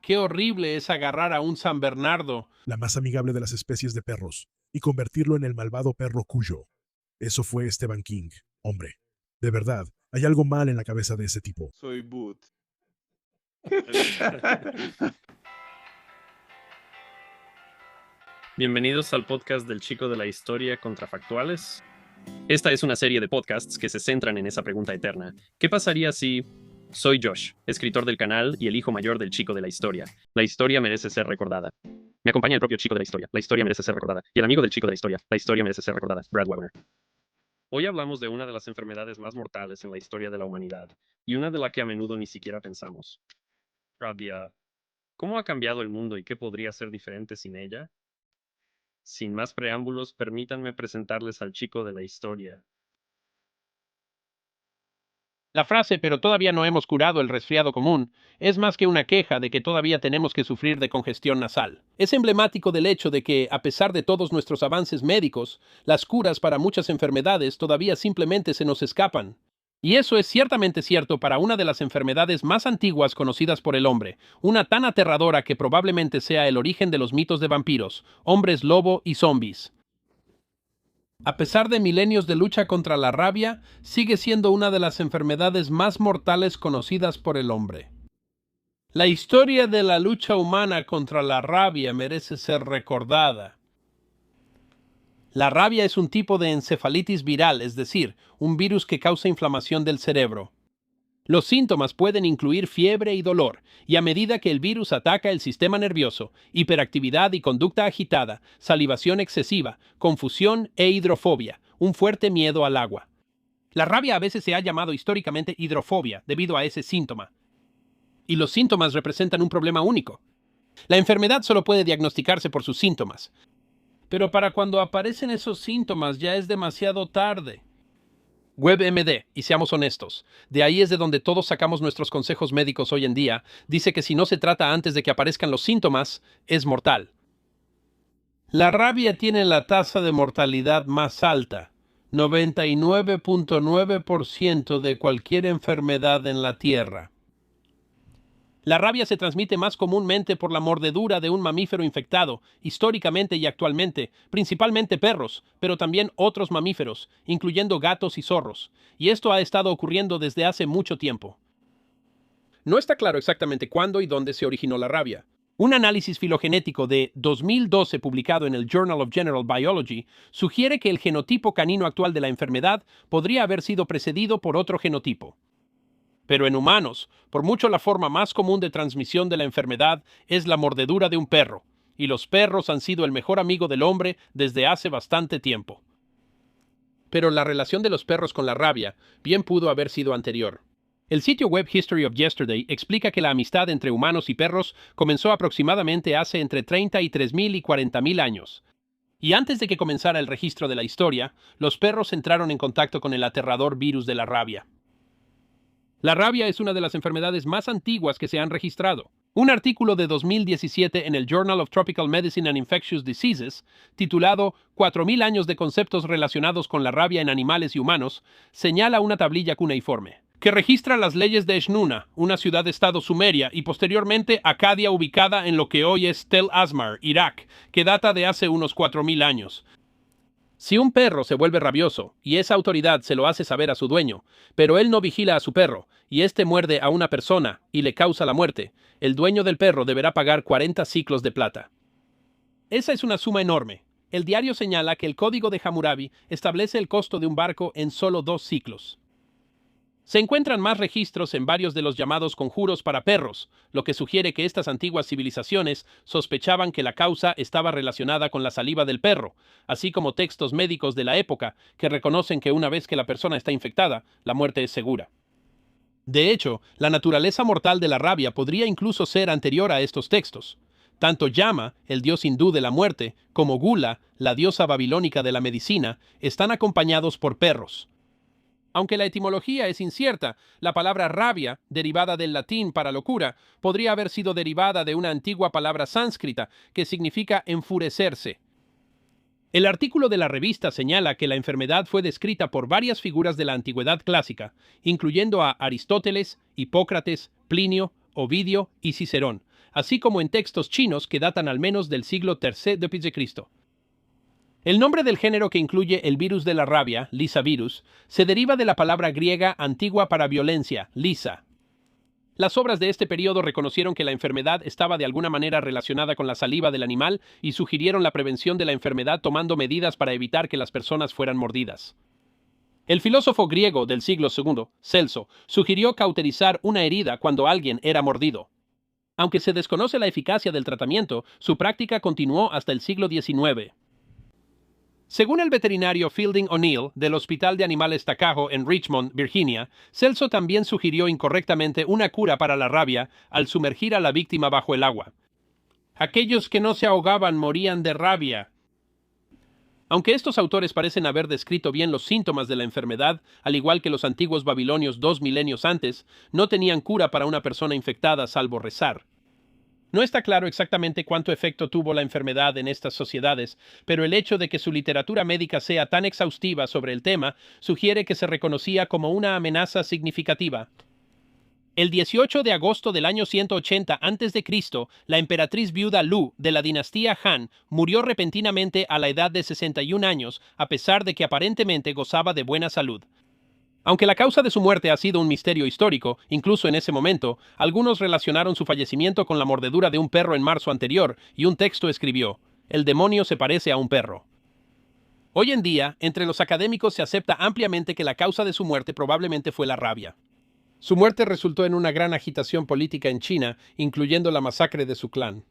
qué horrible es agarrar a un San Bernardo. La más amigable de las especies de perros, y convertirlo en el malvado perro Cuyo. Eso fue Stephen King. Hombre, de verdad, hay algo mal en la cabeza de ese tipo. Soy Boot. Bienvenidos al podcast del Chico de la Historia Contrafactuales. Esta es una serie de podcasts que se centran en esa pregunta eterna. ¿Qué pasaría si... Soy Josh, escritor del canal y el hijo mayor del Chico de la Historia. La historia merece ser recordada. Me acompaña el propio Chico de la Historia. La historia merece ser recordada. Y el amigo del Chico de la Historia. La historia merece ser recordada. Brad Weber. Hoy hablamos de una de las enfermedades más mortales en la historia de la humanidad, y una de la que a menudo ni siquiera pensamos. Rabia. ¿Cómo ha cambiado el mundo y qué podría ser diferente sin ella? Sin más preámbulos, permítanme presentarles al Chico de la Historia. La frase "pero todavía no hemos curado el resfriado común" es más que una queja de que todavía tenemos que sufrir de congestión nasal. Es emblemático del hecho de que, a pesar de todos nuestros avances médicos, las curas para muchas enfermedades todavía simplemente se nos escapan. Y eso es ciertamente cierto para una de las enfermedades más antiguas conocidas por el hombre, una tan aterradora que probablemente sea el origen de los mitos de vampiros, hombres lobo y zombies. A pesar de milenios de lucha contra la rabia, sigue siendo una de las enfermedades más mortales conocidas por el hombre. La historia de la lucha humana contra la rabia merece ser recordada. La rabia es un tipo de encefalitis viral, es decir, un virus que causa inflamación del cerebro. Los síntomas pueden incluir fiebre y dolor, y a medida que el virus ataca el sistema nervioso, hiperactividad y conducta agitada, salivación excesiva, confusión e hidrofobia, un fuerte miedo al agua. La rabia a veces se ha llamado históricamente hidrofobia debido a ese síntoma. Y los síntomas representan un problema único. La enfermedad solo puede diagnosticarse por sus síntomas. Pero para cuando aparecen esos síntomas ya es demasiado tarde. WebMD, y seamos honestos, de ahí es de donde todos sacamos nuestros consejos médicos hoy en día, dice que si no se trata antes de que aparezcan los síntomas, es mortal. La rabia tiene la tasa de mortalidad más alta, 99.9% de cualquier enfermedad en la Tierra. La rabia se transmite más comúnmente por la mordedura de un mamífero infectado, históricamente y actualmente, principalmente perros, pero también otros mamíferos, incluyendo gatos y zorros, y esto ha estado ocurriendo desde hace mucho tiempo. No está claro exactamente cuándo y dónde se originó la rabia. Un análisis filogenético de 2012 publicado en el Journal of General Biology sugiere que el genotipo canino actual de la enfermedad podría haber sido precedido por otro genotipo. Pero en humanos, por mucho la forma más común de transmisión de la enfermedad es la mordedura de un perro, y los perros han sido el mejor amigo del hombre desde hace bastante tiempo. Pero la relación de los perros con la rabia bien pudo haber sido anterior. El sitio web History of Yesterday explica que la amistad entre humanos y perros comenzó aproximadamente hace entre 33.000 y 40.000 años. Y antes de que comenzara el registro de la historia, los perros entraron en contacto con el aterrador virus de la rabia. La rabia es una de las enfermedades más antiguas que se han registrado. Un artículo de 2017 en el Journal of Tropical Medicine and Infectious Diseases, titulado 4.000 años de conceptos relacionados con la rabia en animales y humanos, señala una tablilla cuneiforme, que registra las leyes de Eshnuna, una ciudad-estado sumeria, y posteriormente Acadia ubicada en lo que hoy es Tel Asmar, Irak, que data de hace unos 4.000 años. Si un perro se vuelve rabioso, y esa autoridad se lo hace saber a su dueño, pero él no vigila a su perro, y éste muerde a una persona y le causa la muerte, el dueño del perro deberá pagar 40 siclos de plata. Esa es una suma enorme. El diario señala que el Código de Hammurabi establece el costo de un barco en solo 2 siclos. Se encuentran más registros en varios de los llamados conjuros para perros, lo que sugiere que estas antiguas civilizaciones sospechaban que la causa estaba relacionada con la saliva del perro, así como textos médicos de la época que reconocen que una vez que la persona está infectada, la muerte es segura. De hecho, la naturaleza mortal de la rabia podría incluso ser anterior a estos textos. Tanto Yama, el dios hindú de la muerte, como Gula, la diosa babilónica de la medicina, están acompañados por perros. Aunque la etimología es incierta, la palabra rabia, derivada del latín para locura, podría haber sido derivada de una antigua palabra sánscrita que significa enfurecerse. El artículo de la revista señala que la enfermedad fue descrita por varias figuras de la antigüedad clásica, incluyendo a Aristóteles, Hipócrates, Plinio, Ovidio y Cicerón, así como en textos chinos que datan al menos del siglo III d.C. El nombre del género que incluye el virus de la rabia, Lissa virus, se deriva de la palabra griega antigua para violencia, Lissa. Las obras de este periodo reconocieron que la enfermedad estaba de alguna manera relacionada con la saliva del animal y sugirieron la prevención de la enfermedad tomando medidas para evitar que las personas fueran mordidas. El filósofo griego del siglo II, Celso, sugirió cauterizar una herida cuando alguien era mordido. Aunque se desconoce la eficacia del tratamiento, su práctica continuó hasta el siglo XIX. Según el veterinario Fielding O'Neill del Hospital de Animales Takaho en Richmond, Virginia, Celso también sugirió incorrectamente una cura para la rabia al sumergir a la víctima bajo el agua. Aquellos que no se ahogaban morían de rabia. Aunque estos autores parecen haber descrito bien los síntomas de la enfermedad, al igual que los antiguos babilonios 2 milenios antes, no tenían cura para una persona infectada salvo rezar. No está claro exactamente cuánto efecto tuvo la enfermedad en estas sociedades, pero el hecho de que su literatura médica sea tan exhaustiva sobre el tema sugiere que se reconocía como una amenaza significativa. El 18 de agosto del año 180 a.C., la emperatriz viuda Lu de la dinastía Han murió repentinamente a la edad de 61 años, a pesar de que aparentemente gozaba de buena salud. Aunque la causa de su muerte ha sido un misterio histórico, incluso en ese momento, algunos relacionaron su fallecimiento con la mordedura de un perro en marzo anterior, y un texto escribió: «El demonio se parece a un perro». Hoy en día, entre los académicos se acepta ampliamente que la causa de su muerte probablemente fue la rabia. Su muerte resultó en una gran agitación política en China, incluyendo la masacre de su clan.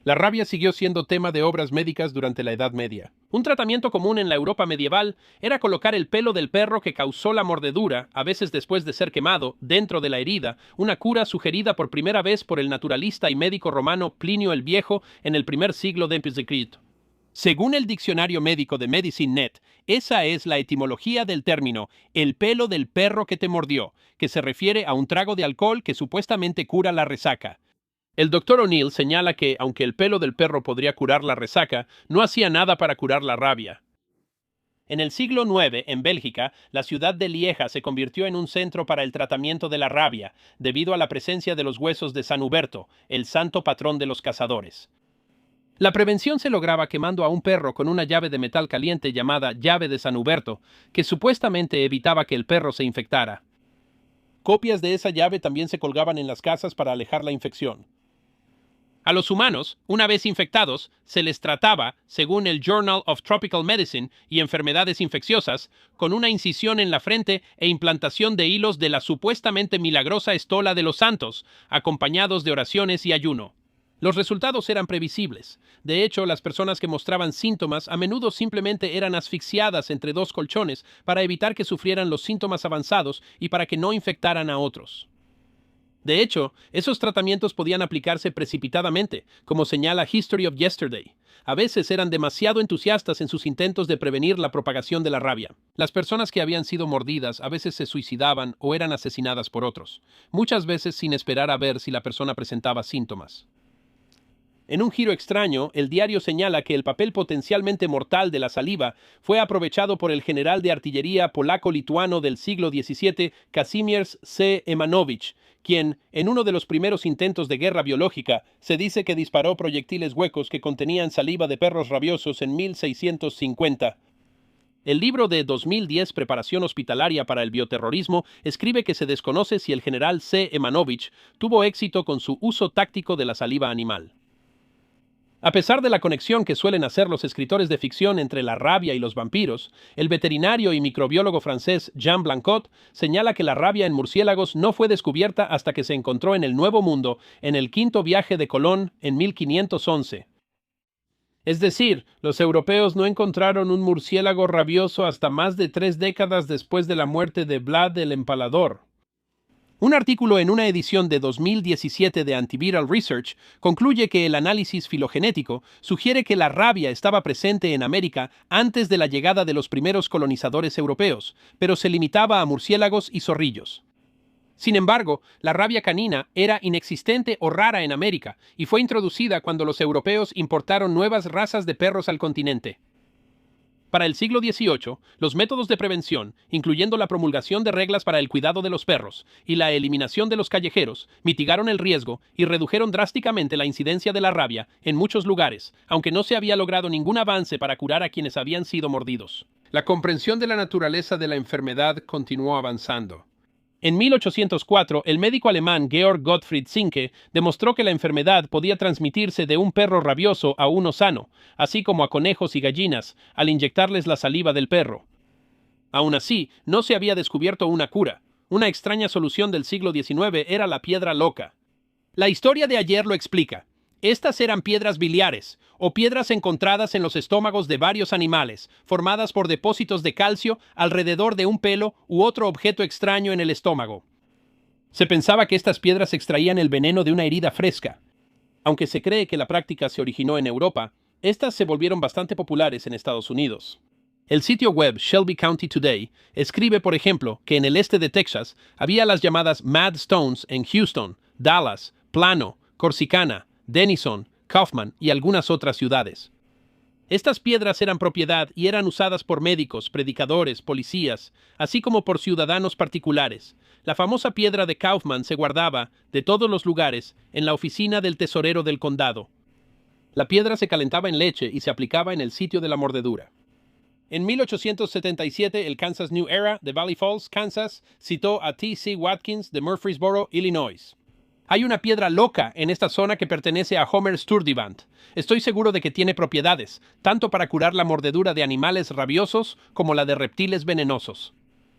La rabia siguió siendo tema de obras médicas durante la Edad Media. Un tratamiento común en la Europa medieval era colocar el pelo del perro que causó la mordedura, a veces después de ser quemado, dentro de la herida, una cura sugerida por primera vez por el naturalista y médico romano Plinio el Viejo en el primer siglo d.C. Según el diccionario médico de Medicine.net, esa es la etimología del término «el pelo del perro que te mordió», que se refiere a un trago de alcohol que supuestamente cura la resaca. El Dr. O'Neill señala que, aunque el pelo del perro podría curar la resaca, no hacía nada para curar la rabia. En el siglo IX, en Bélgica, la ciudad de Lieja se convirtió en un centro para el tratamiento de la rabia, debido a la presencia de los huesos de San Huberto, el santo patrón de los cazadores. La prevención se lograba quemando a un perro con una llave de metal caliente llamada llave de San Huberto, que supuestamente evitaba que el perro se infectara. Copias de esa llave también se colgaban en las casas para alejar la infección. A los humanos, una vez infectados, se les trataba, según el Journal of Tropical Medicine y Enfermedades Infecciosas, con una incisión en la frente e implantación de hilos de la supuestamente milagrosa estola de los santos, acompañados de oraciones y ayuno. Los resultados eran previsibles. De hecho, las personas que mostraban síntomas a menudo simplemente eran asfixiadas entre dos colchones para evitar que sufrieran los síntomas avanzados y para que no infectaran a otros. De hecho, esos tratamientos podían aplicarse precipitadamente, como señala History of Yesterday. A veces eran demasiado entusiastas en sus intentos de prevenir la propagación de la rabia. Las personas que habían sido mordidas a veces se suicidaban o eran asesinadas por otros, muchas veces sin esperar a ver si la persona presentaba síntomas. En un giro extraño, el diario señala que el papel potencialmente mortal de la saliva fue aprovechado por el general de artillería polaco-lituano del siglo XVII, Kazimierz C. Emanovich, quien, en uno de los primeros intentos de guerra biológica, se dice que disparó proyectiles huecos que contenían saliva de perros rabiosos en 1650. El libro de 2010 Preparación hospitalaria para el bioterrorismo escribe que se desconoce si el general C. Emanovich tuvo éxito con su uso táctico de la saliva animal. A pesar de la conexión que suelen hacer los escritores de ficción entre la rabia y los vampiros, el veterinario y microbiólogo francés Jean Blancot señala que la rabia en murciélagos no fue descubierta hasta que se encontró en el Nuevo Mundo en el quinto viaje de Colón en 1511. Es decir, los europeos no encontraron un murciélago rabioso hasta más de 3 décadas después de la muerte de Vlad el Empalador. Un artículo en una edición de 2017 de Antiviral Research concluye que el análisis filogenético sugiere que la rabia estaba presente en América antes de la llegada de los primeros colonizadores europeos, pero se limitaba a murciélagos y zorrillos. Sin embargo, la rabia canina era inexistente o rara en América y fue introducida cuando los europeos importaron nuevas razas de perros al continente. Para el siglo XVIII, los métodos de prevención, incluyendo la promulgación de reglas para el cuidado de los perros y la eliminación de los callejeros, mitigaron el riesgo y redujeron drásticamente la incidencia de la rabia en muchos lugares, aunque no se había logrado ningún avance para curar a quienes habían sido mordidos. La comprensión de la naturaleza de la enfermedad continuó avanzando. En 1804, el médico alemán Georg Gottfried Zinke demostró que la enfermedad podía transmitirse de un perro rabioso a uno sano, así como a conejos y gallinas, al inyectarles la saliva del perro. Aún así, no se había descubierto una cura. Una extraña solución del siglo XIX era la piedra loca. La historia de ayer lo explica. Estas eran piedras biliares, o piedras encontradas en los estómagos de varios animales, formadas por depósitos de calcio alrededor de un pelo u otro objeto extraño en el estómago. Se pensaba que estas piedras extraían el veneno de una herida fresca. Aunque se cree que la práctica se originó en Europa, estas se volvieron bastante populares en Estados Unidos. El sitio web Shelby County Today escribe, por ejemplo, que en el este de Texas había las llamadas Mad Stones en Houston, Dallas, Plano, Corsicana, Denison, Kaufman y algunas otras ciudades. Estas piedras eran propiedad y eran usadas por médicos, predicadores, policías, así como por ciudadanos particulares. La famosa piedra de Kaufman se guardaba, de todos los lugares, en la oficina del tesorero del condado. La piedra se calentaba en leche y se aplicaba en el sitio de la mordedura. En 1877, el Kansas New Era de Valley Falls, Kansas, citó a T. C. Watkins de Murfreesboro, Illinois. Hay una piedra loca en esta zona que pertenece a Homer Sturtevant. Estoy seguro de que tiene propiedades, tanto para curar la mordedura de animales rabiosos como la de reptiles venenosos.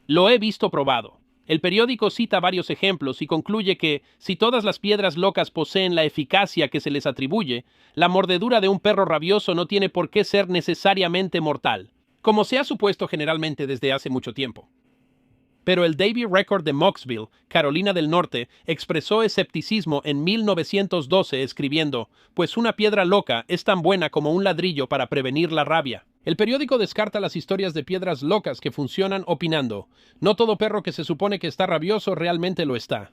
Lo he visto probado. El periódico cita varios ejemplos y concluye que, si todas las piedras locas poseen la eficacia que se les atribuye, la mordedura de un perro rabioso no tiene por qué ser necesariamente mortal, como se ha supuesto generalmente desde hace mucho tiempo. Pero el Davy Record de Mocksville, Carolina del Norte, expresó escepticismo en 1912 escribiendo, pues una piedra loca es tan buena como un ladrillo para prevenir la rabia. El periódico descarta las historias de piedras locas que funcionan opinando, no todo perro que se supone que está rabioso realmente lo está.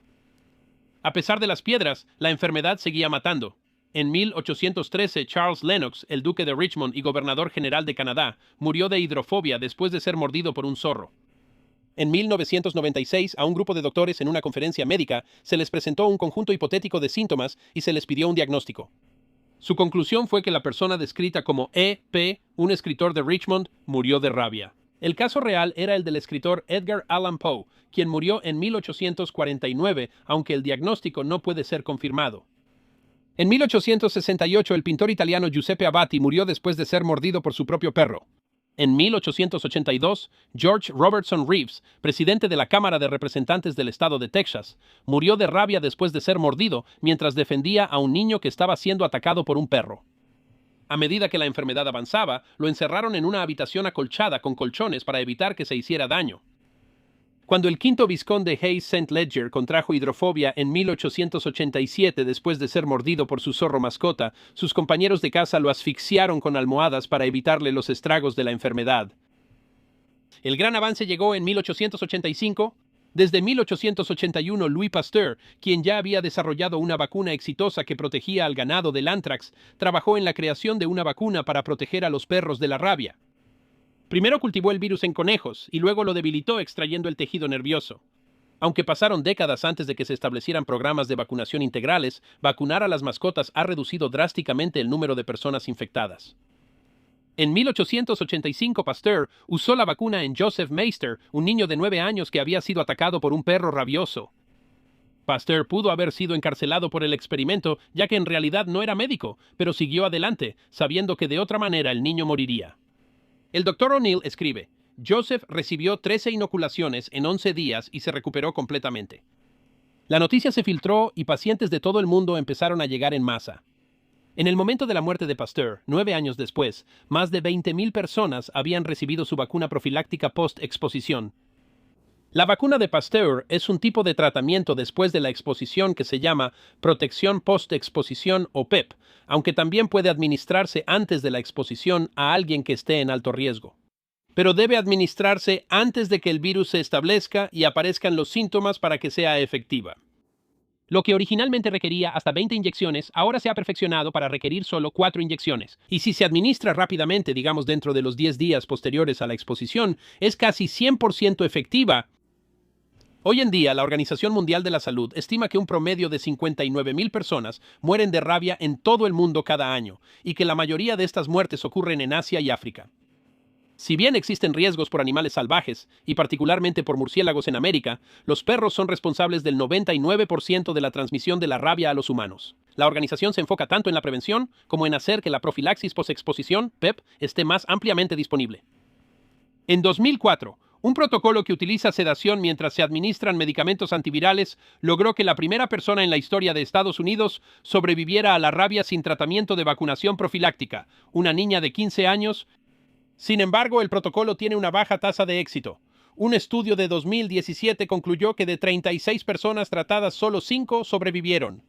A pesar de las piedras, la enfermedad seguía matando. En 1813, Charles Lennox, el duque de Richmond y gobernador general de Canadá, murió de hidrofobia después de ser mordido por un zorro. En 1996, a un grupo de doctores en una conferencia médica se les presentó un conjunto hipotético de síntomas y se les pidió un diagnóstico. Su conclusión fue que la persona descrita como E.P., un escritor de Richmond, murió de rabia. El caso real era el del escritor Edgar Allan Poe, quien murió en 1849, aunque el diagnóstico no puede ser confirmado. En 1868, el pintor italiano Giuseppe Abati murió después de ser mordido por su propio perro. En 1882, George Robertson Reeves, presidente de la Cámara de Representantes del Estado de Texas, murió de rabia después de ser mordido mientras defendía a un niño que estaba siendo atacado por un perro. A medida que la enfermedad avanzaba, lo encerraron en una habitación acolchada con colchones para evitar que se hiciera daño. Cuando el quinto vizconde Hayes St. Ledger contrajo hidrofobia en 1887 después de ser mordido por su zorro mascota, sus compañeros de casa lo asfixiaron con almohadas para evitarle los estragos de la enfermedad. El gran avance llegó en 1885. Desde 1881, Louis Pasteur, quien ya había desarrollado una vacuna exitosa que protegía al ganado del anthrax, trabajó en la creación de una vacuna para proteger a los perros de la rabia. Primero cultivó el virus en conejos y luego lo debilitó extrayendo el tejido nervioso. Aunque pasaron décadas antes de que se establecieran programas de vacunación integrales, vacunar a las mascotas ha reducido drásticamente el número de personas infectadas. En 1885, Pasteur usó la vacuna en Joseph Meister, un niño de 9 años que había sido atacado por un perro rabioso. Pasteur pudo haber sido encarcelado por el experimento, ya que en realidad no era médico, pero siguió adelante, sabiendo que de otra manera el niño moriría. El Dr. O'Neill escribe, Joseph recibió 13 inoculaciones en 11 días y se recuperó completamente. La noticia se filtró y pacientes de todo el mundo empezaron a llegar en masa. En el momento de la muerte de Pasteur, 9 años después, más de 20,000 personas habían recibido su vacuna profiláctica post-exposición. La vacuna de Pasteur es un tipo de tratamiento después de la exposición que se llama protección post-exposición o PEP, aunque también puede administrarse antes de la exposición a alguien que esté en alto riesgo. Pero debe administrarse antes de que el virus se establezca y aparezcan los síntomas para que sea efectiva. Lo que originalmente requería hasta 20 inyecciones, ahora se ha perfeccionado para requerir solo 4 inyecciones. Y si se administra rápidamente, digamos dentro de los 10 días posteriores a la exposición, es casi 100% efectiva. Hoy en día, la Organización Mundial de la Salud estima que un promedio de 59.000 personas mueren de rabia en todo el mundo cada año, y que la mayoría de estas muertes ocurren en Asia y África. Si bien existen riesgos por animales salvajes, y particularmente por murciélagos en América, los perros son responsables del 99% de la transmisión de la rabia a los humanos. La organización se enfoca tanto en la prevención como en hacer que la profilaxis posexposición, PEP, esté más ampliamente disponible. En 2004, un protocolo que utiliza sedación mientras se administran medicamentos antivirales logró que la primera persona en la historia de Estados Unidos sobreviviera a la rabia sin tratamiento de vacunación profiláctica, una niña de 15 años. Sin embargo, el protocolo tiene una baja tasa de éxito. Un estudio de 2017 concluyó que de 36 personas tratadas, solo 5 sobrevivieron.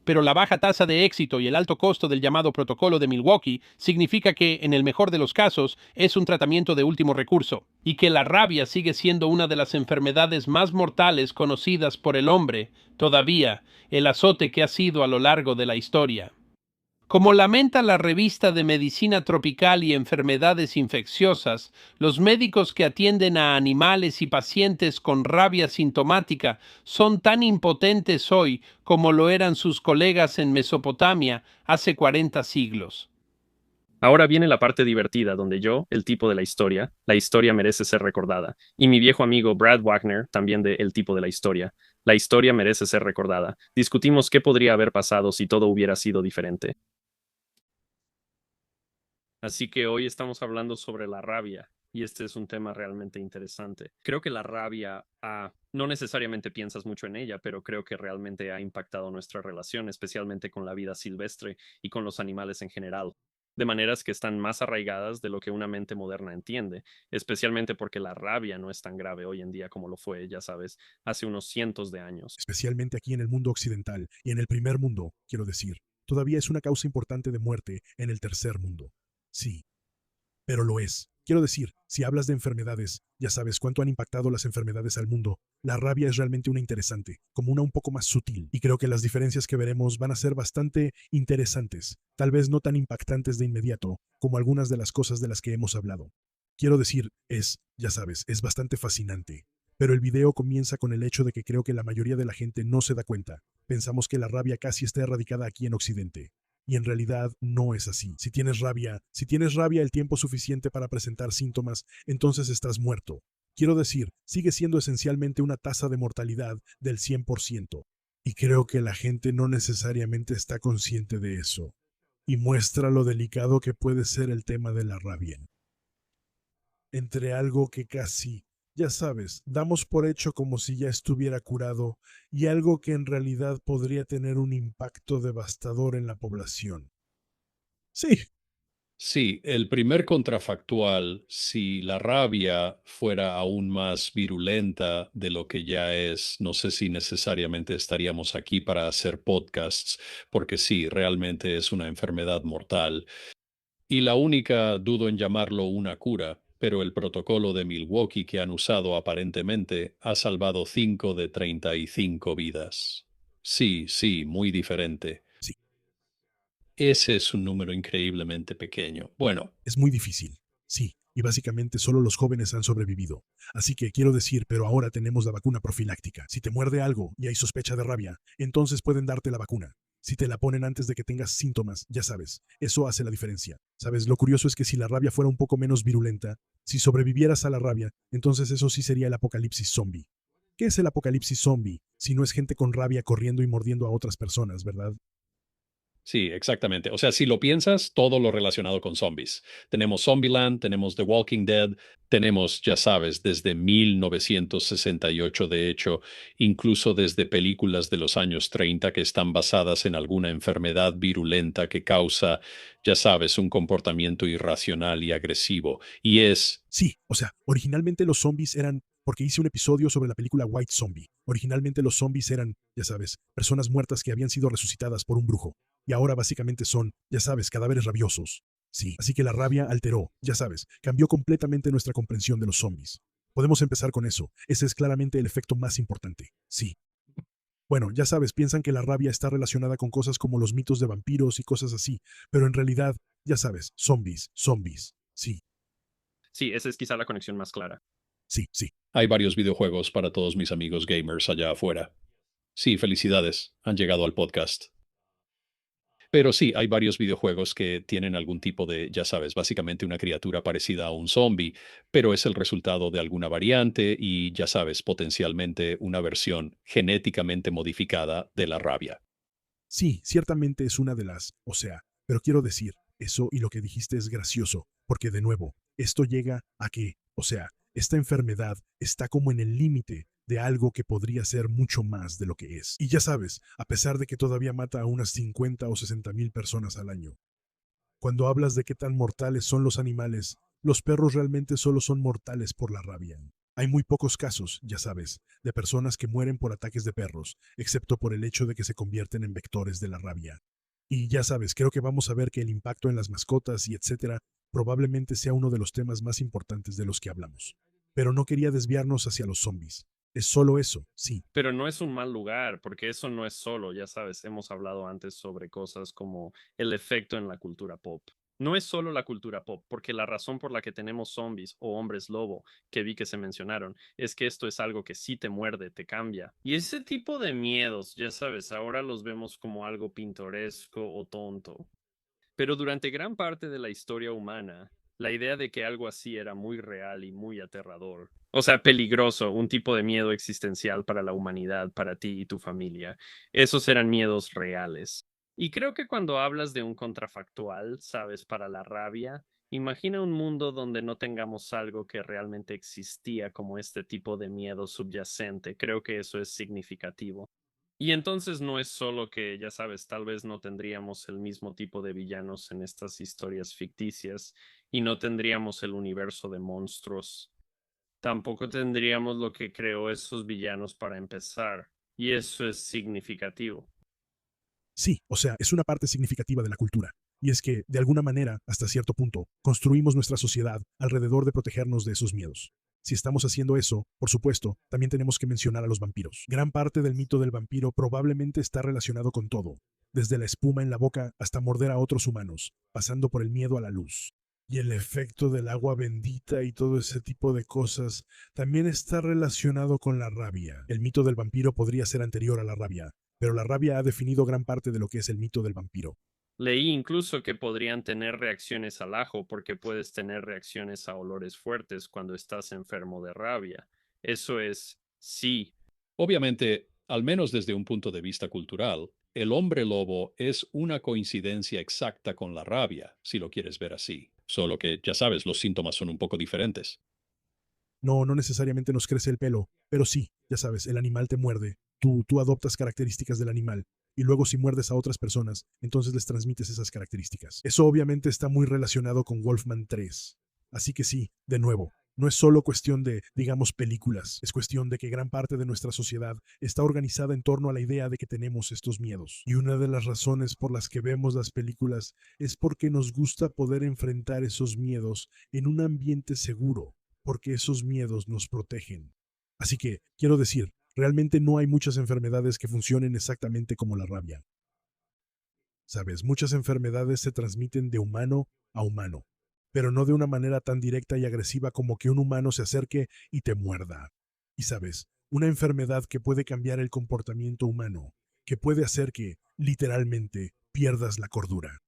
Pero la baja tasa de éxito y el alto costo del llamado protocolo de Milwaukee significa que, en el mejor de los casos, es un tratamiento de último recurso, y que la rabia sigue siendo una de las enfermedades más mortales conocidas por el hombre, todavía, el azote que ha sido a lo largo de la historia. Como lamenta la revista de Medicina Tropical y Enfermedades Infecciosas, los médicos que atienden a animales y pacientes con rabia sintomática son tan impotentes hoy como lo eran sus colegas en Mesopotamia hace 40 siglos. Ahora viene la parte divertida, donde yo, el tipo de la historia merece ser recordada, y mi viejo amigo Brad Wagner, también de El tipo de la historia merece ser recordada. Discutimos qué podría haber pasado si todo hubiera sido diferente. Así que hoy estamos hablando sobre la rabia, y este es un tema realmente interesante. Creo que la rabia, no necesariamente piensas mucho en ella, pero creo que realmente ha impactado nuestra relación, especialmente con la vida silvestre y con los animales en general, de maneras que están más arraigadas de lo que una mente moderna entiende, especialmente porque la rabia no es tan grave hoy en día como lo fue, ya sabes, hace unos cientos de años. Especialmente aquí en el mundo occidental y en el primer mundo, quiero decir. Todavía es una causa importante de muerte en el tercer mundo. Sí, pero lo es. Quiero decir, si hablas de enfermedades, ya sabes cuánto han impactado las enfermedades al mundo. La rabia es realmente una interesante, como una un poco más sutil, y creo que las diferencias que veremos van a ser bastante interesantes, tal vez no tan impactantes de inmediato como algunas de las cosas de las que hemos hablado. Quiero decir, ya sabes, es bastante fascinante. Pero el video comienza con el hecho de que creo que la mayoría de la gente no se da cuenta. Pensamos que la rabia casi está erradicada aquí en Occidente. Y en realidad no es así. Si tienes rabia el tiempo suficiente para presentar síntomas, entonces estás muerto. Quiero decir, sigue siendo esencialmente una tasa de mortalidad del 100%. Y creo que la gente no necesariamente está consciente de eso. Y muestra lo delicado que puede ser el tema de la rabia. Entre algo que casi, ya sabes, damos por hecho como si ya estuviera curado y algo que en realidad podría tener un impacto devastador en la población. Sí, Sí, el primer contrafactual, si la rabia fuera aún más virulenta de lo que ya es, no sé si necesariamente estaríamos aquí para hacer podcasts, porque sí, realmente es una enfermedad mortal. Y la única, dudo en llamarlo una cura, pero el protocolo de Milwaukee que han usado aparentemente ha salvado 5 de 35 vidas. Sí, sí, muy diferente. sí, Ese es un número increíblemente pequeño. Bueno, es muy difícil. Sí, y básicamente solo los jóvenes han sobrevivido. Así que quiero decir, pero ahora tenemos la vacuna profiláctica. Si te muerde algo y hay sospecha de rabia, entonces pueden darte la vacuna. Si te la ponen antes de que tengas síntomas, ya sabes, eso hace la diferencia. ¿Sabes? Lo curioso es que si la rabia fuera un poco menos virulenta, si sobrevivieras a la rabia, entonces eso sí sería el apocalipsis zombie. ¿Qué es el apocalipsis zombie? Si no es gente con rabia corriendo y mordiendo a otras personas, ¿verdad? sí, exactamente. O sea, si lo piensas, todo lo relacionado con zombies. Tenemos Zombieland, tenemos The Walking Dead, tenemos, ya sabes, desde 1968, de hecho, incluso desde películas de los años 30 que están basadas en alguna enfermedad virulenta que causa, ya sabes, un comportamiento irracional y agresivo. Y es, Sí, o sea, originalmente los zombies eran, porque hice un episodio sobre la película White Zombie. Originalmente los zombies eran, ya sabes, personas muertas que habían sido resucitadas por un brujo. Y ahora básicamente son, ya sabes, cadáveres rabiosos. Sí, así que la rabia alteró, ya sabes, cambió completamente nuestra comprensión de los zombies. Podemos empezar con eso. Ese es claramente el efecto más importante. Sí. Bueno, ya sabes, piensan que la rabia está relacionada con cosas como los mitos de vampiros y cosas así, pero en realidad, ya sabes, zombies, zombies. Sí, Sí, esa es quizá la conexión más clara. sí, sí. Hay varios videojuegos para todos mis amigos gamers allá afuera. Sí, felicidades, han llegado al podcast. Pero sí, hay varios videojuegos que tienen algún tipo de, ya sabes, básicamente una criatura parecida a un zombie, pero es el resultado de alguna variante y, ya sabes, potencialmente una versión genéticamente modificada de la rabia. Sí, ciertamente es una de las, o sea, pero quiero decir, eso y lo que dijiste es gracioso, porque de nuevo, esto llega a que, o sea, esta enfermedad está como en el límite de algo que podría ser mucho más de lo que es. Y ya sabes, a pesar de que todavía mata a unas 50 o 60,000 personas al año. Cuando hablas de qué tan mortales son los animales, los perros realmente solo son mortales por la rabia. Hay muy pocos casos, ya sabes, de personas que mueren por ataques de perros, excepto por el hecho de que se convierten en vectores de la rabia. Y ya sabes, creo que vamos a ver que el impacto en las mascotas y etcétera probablemente sea uno de los temas más importantes de los que hablamos. Pero no quería desviarnos hacia los zombies. Es solo eso, sí. Pero no es un mal lugar, porque eso no es solo, ya sabes, hemos hablado antes sobre cosas como el efecto en la cultura pop. No es solo la cultura pop, porque la razón por la que tenemos zombies o hombres lobo, que vi que se mencionaron, es que esto es algo que sí te muerde, te cambia. Y ese tipo de miedos, ya sabes, ahora los vemos como algo pintoresco o tonto. Pero durante gran parte de la historia humana, la idea de que algo así era muy real y muy aterrador. O sea, peligroso, un tipo de miedo existencial para la humanidad, para ti y tu familia. Esos eran miedos reales. Y creo que cuando hablas de un contrafactual, sabes, para la rabia, imagina un mundo donde no tengamos algo que realmente existía como este tipo de miedo subyacente. Creo que eso es significativo. Y entonces no es solo que, ya sabes, tal vez no tendríamos el mismo tipo de villanos en estas historias ficticias y no tendríamos el universo de monstruos. Tampoco tendríamos lo que creó esos villanos para empezar. Y eso es significativo. Sí, o sea, es una parte significativa de la cultura. Y es que, de alguna manera, hasta cierto punto, construimos nuestra sociedad alrededor de protegernos de esos miedos. Si estamos haciendo eso, por supuesto, también tenemos que mencionar a los vampiros. Gran parte del mito del vampiro probablemente está relacionado con todo, desde la espuma en la boca hasta morder a otros humanos, pasando por el miedo a la luz. Y el efecto del agua bendita y todo ese tipo de cosas también está relacionado con la rabia. El mito del vampiro podría ser anterior a la rabia, pero la rabia ha definido gran parte de lo que es el mito del vampiro. Leí incluso que podrían tener reacciones al ajo porque puedes tener reacciones a olores fuertes cuando estás enfermo de rabia. Eso es sí. Obviamente, al menos desde un punto de vista cultural, el hombre lobo es una coincidencia exacta con la rabia, si lo quieres ver así. Solo que, ya sabes, los síntomas son un poco diferentes. No, no necesariamente nos crece el pelo, pero sí, ya sabes, el animal te muerde. Tú adoptas características del animal y luego si muerdes a otras personas, entonces les transmites esas características. Eso obviamente está muy relacionado con Wolfman 3. Así que sí, de nuevo, no es solo cuestión de, digamos, películas, es cuestión de que gran parte de nuestra sociedad está organizada en torno a la idea de que tenemos estos miedos. Y una de las razones por las que vemos las películas es porque nos gusta poder enfrentar esos miedos en un ambiente seguro, porque esos miedos nos protegen. Así que, quiero decir, realmente no hay muchas enfermedades que funcionen exactamente como la rabia. Sabes, muchas enfermedades se transmiten de humano a humano, pero no de una manera tan directa y agresiva como que un humano se acerque y te muerda. Y sabes, una enfermedad que puede cambiar el comportamiento humano, que puede hacer que, literalmente, pierdas la cordura.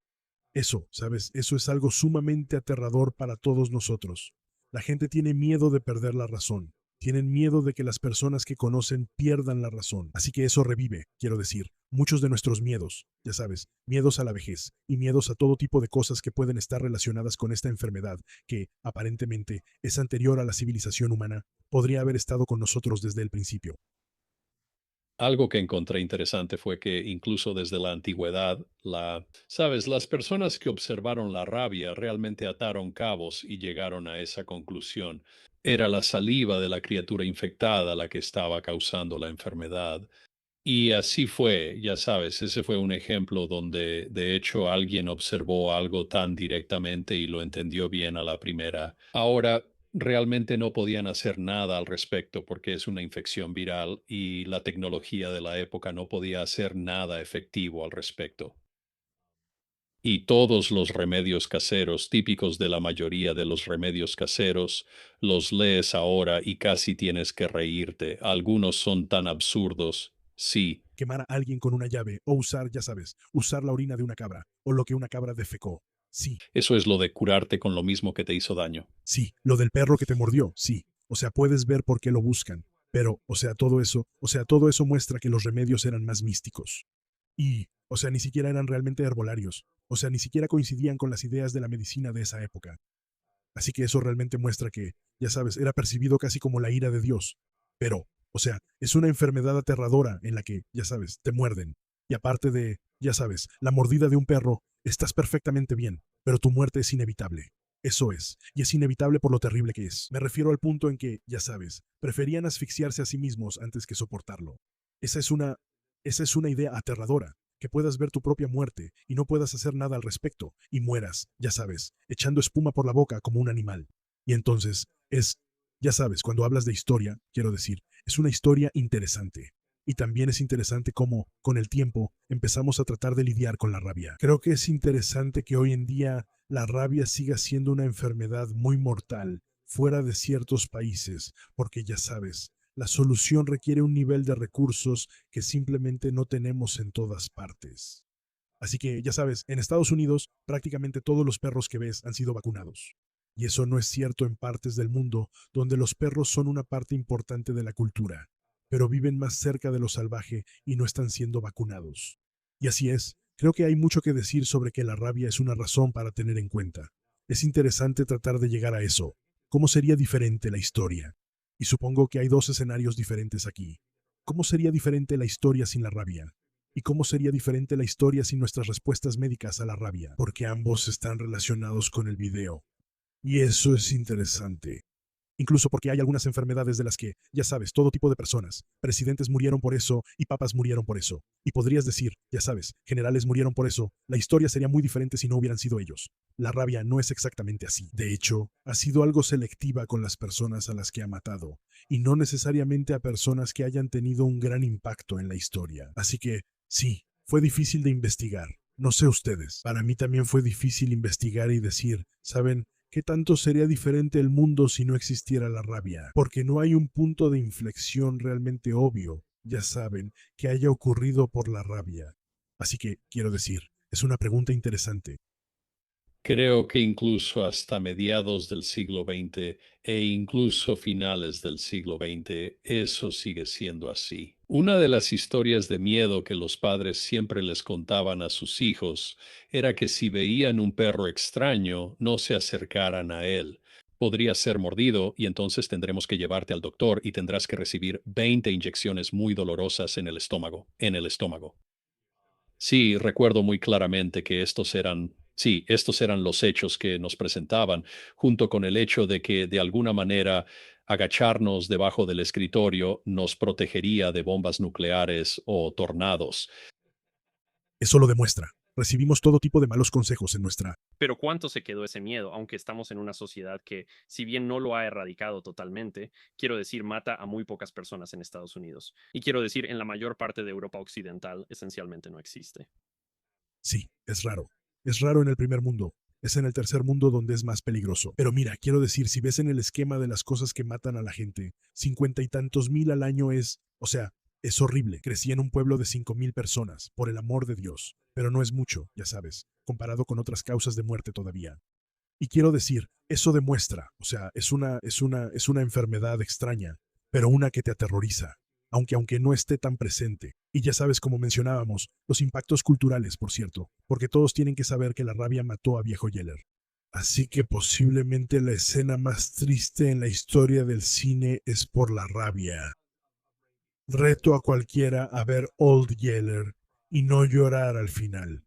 Eso, ¿sabes? Eso es algo sumamente aterrador para todos nosotros. La gente tiene miedo de perder la razón. Tienen miedo de que las personas que conocen pierdan la razón. Así que eso revive, quiero decir, muchos de nuestros miedos, ya sabes, miedos a la vejez y miedos a todo tipo de cosas que pueden estar relacionadas con esta enfermedad que, aparentemente, es anterior a la civilización humana, podría haber estado con nosotros desde el principio. Algo que encontré interesante fue que incluso desde la antigüedad, sabes, las personas que observaron la rabia realmente ataron cabos y llegaron a esa conclusión. Era la saliva de la criatura infectada la que estaba causando la enfermedad. Y así fue, ya sabes, ese fue un ejemplo donde de hecho alguien observó algo tan directamente y lo entendió bien a la primera. Ahora, realmente no podían hacer nada al respecto porque es una infección viral y la tecnología de la época no podía hacer nada efectivo al respecto. Y todos los remedios caseros, típicos de la mayoría de los remedios caseros, los lees ahora y casi tienes que reírte. Algunos son tan absurdos. Sí, Quemar a alguien con una llave o usar, ya sabes, usar la orina de una cabra o lo que una cabra defecó. Sí, eso es lo de curarte con lo mismo que te hizo daño. sí, lo del perro que te mordió, sí. O sea, puedes ver por qué lo buscan. Pero, todo eso muestra que los remedios eran más místicos. Y, o sea, ni siquiera eran realmente herbolarios. O sea, ni siquiera coincidían con las ideas de la medicina de esa época. Así que eso realmente muestra que, ya sabes, era percibido casi como la ira de Dios. Pero, o sea, es una enfermedad aterradora en la que, ya sabes, te muerden. Y aparte de, ya sabes, la mordida de un perro, estás perfectamente bien, pero tu muerte es inevitable. Eso es, y es inevitable por lo terrible que es. Me refiero al punto en que, ya sabes, preferían asfixiarse a sí mismos antes que soportarlo. Esa es una, esa es una idea aterradora, que puedas ver tu propia muerte y no puedas hacer nada al respecto, y mueras, ya sabes, echando espuma por la boca como un animal. Y entonces, ya sabes, cuando hablas de historia, quiero decir, es una historia interesante. Y también es interesante cómo, con el tiempo, empezamos a tratar de lidiar con la rabia. Creo que es interesante que hoy en día la rabia siga siendo una enfermedad muy mortal fuera de ciertos países, porque ya sabes, la solución requiere un nivel de recursos que simplemente no tenemos en todas partes. Así que, ya sabes, en Estados Unidos prácticamente todos los perros que ves han sido vacunados. Y eso no es cierto en partes del mundo donde los perros son una parte importante de la cultura, pero viven más cerca de lo salvaje y no están siendo vacunados. Y así es, creo que hay mucho que decir sobre que la rabia es una razón para tener en cuenta. Es interesante tratar de llegar a eso. ¿Cómo sería diferente la historia? Y supongo que hay dos escenarios diferentes aquí. ¿Cómo sería diferente la historia sin la rabia? ¿Y cómo sería diferente la historia sin nuestras respuestas médicas a la rabia? Porque ambos están relacionados con el video. Y eso es interesante. Incluso porque hay algunas enfermedades de las que, ya sabes, todo tipo de personas, presidentes murieron por eso y papas murieron por eso. Y podrías decir, ya sabes, generales murieron por eso. La historia sería muy diferente si no hubieran sido ellos. La rabia no es exactamente así. De hecho, ha sido algo selectiva con las personas a las que ha matado, y no necesariamente a personas que hayan tenido un gran impacto en la historia. Así que, sí, fue difícil de investigar. No sé ustedes. Para mí también fue difícil investigar y decir, ¿saben? ¿Qué tanto sería diferente el mundo si no existiera la rabia? Porque no hay un punto de inflexión realmente obvio, ya saben, que haya ocurrido por la rabia. Así que, quiero decir, es una pregunta interesante. Creo que incluso hasta mediados del siglo XX e incluso finales del siglo XX, eso sigue siendo así. Una de las historias de miedo que los padres siempre les contaban a sus hijos era que si veían un perro extraño, no se acercaran a él. Podría ser mordido y entonces tendremos que llevarte al doctor y tendrás que recibir 20 inyecciones muy dolorosas en el estómago, Sí, recuerdo muy claramente que estos eran los hechos que nos presentaban, junto con el hecho de que de alguna manera agacharnos debajo del escritorio nos protegería de bombas nucleares o tornados. Eso lo demuestra. Recibimos todo tipo de malos consejos en nuestra... Pero ¿cuánto se quedó ese miedo? Aunque estamos en una sociedad que, si bien no lo ha erradicado totalmente, quiero decir, mata a muy pocas personas en Estados Unidos. Y quiero decir, en la mayor parte de Europa Occidental, esencialmente no existe. Sí, es raro. Es raro en el primer mundo. Es en el tercer mundo donde es más peligroso. Pero mira, quiero decir, si ves en el esquema de las cosas que matan a la gente, 50 y tantos mil al año es, o sea, es horrible. Crecí en un pueblo de 5,000 personas, por el amor de Dios. Pero no es mucho, ya sabes, comparado con otras causas de muerte todavía. Y quiero decir, eso demuestra, o sea, es una enfermedad extraña, pero una que te aterroriza, aunque no esté tan presente. Y ya sabes, como mencionábamos, los impactos culturales, por cierto, porque todos tienen que saber que la rabia mató a Viejo Yeller. Así que posiblemente la escena más triste en la historia del cine es por la rabia. Reto a cualquiera a ver Old Yeller y no llorar al final.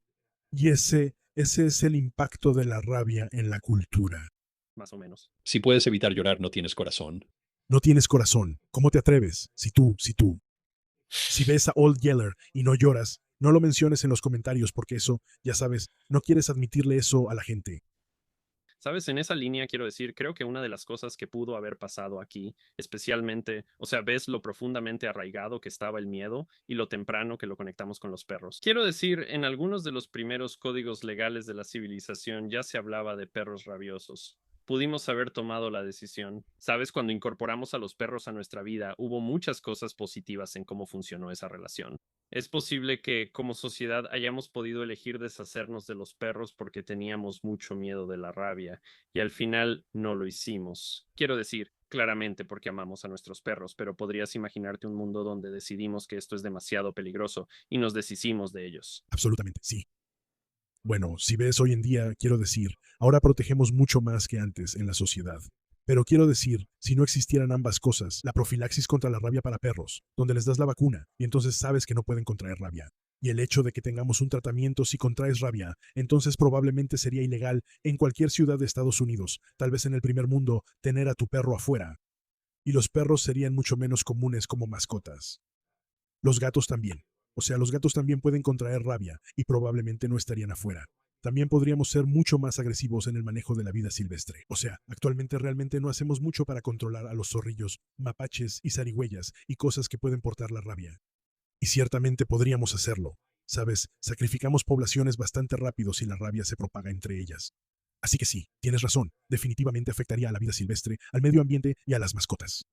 Y ese es el impacto de la rabia en la cultura. Más o menos. Si puedes evitar llorar, no tienes corazón. No tienes corazón. ¿Cómo te atreves? Si ves a Old Yeller y no lloras, no lo menciones en los comentarios porque eso, ya sabes, no quieres admitirle eso a la gente. Sabes, en esa línea quiero decir, creo que una de las cosas que pudo haber pasado aquí, especialmente, o sea, ves lo profundamente arraigado que estaba el miedo y lo temprano que lo conectamos con los perros. Quiero decir, en algunos de los primeros códigos legales de la civilización ya se hablaba de perros rabiosos. Pudimos haber tomado la decisión. Sabes, cuando incorporamos a los perros a nuestra vida, hubo muchas cosas positivas en cómo funcionó esa relación. Es posible que como sociedad hayamos podido elegir deshacernos de los perros porque teníamos mucho miedo de la rabia y al final no lo hicimos. Quiero decir, claramente porque amamos a nuestros perros, pero podrías imaginarte un mundo donde decidimos que esto es demasiado peligroso y nos deshicimos de ellos. Absolutamente, sí. Bueno, si ves hoy en día, quiero decir, ahora protegemos mucho más que antes en la sociedad. Pero quiero decir, si no existieran ambas cosas, la profilaxis contra la rabia para perros, donde les das la vacuna y entonces sabes que no pueden contraer rabia, y el hecho de que tengamos un tratamiento si contraes rabia, entonces probablemente sería ilegal en cualquier ciudad de Estados Unidos, tal vez en el primer mundo, tener a tu perro afuera. Y los perros serían mucho menos comunes como mascotas. Los gatos también. O sea, los gatos también pueden contraer rabia y probablemente no estarían afuera. También podríamos ser mucho más agresivos en el manejo de la vida silvestre. O sea, actualmente realmente no hacemos mucho para controlar a los zorrillos, mapaches y zarigüeyas y cosas que pueden portar la rabia. Y ciertamente podríamos hacerlo. Sabes, sacrificamos poblaciones bastante rápido si la rabia se propaga entre ellas. Así que sí, tienes razón, definitivamente afectaría a la vida silvestre, al medio ambiente y a las mascotas.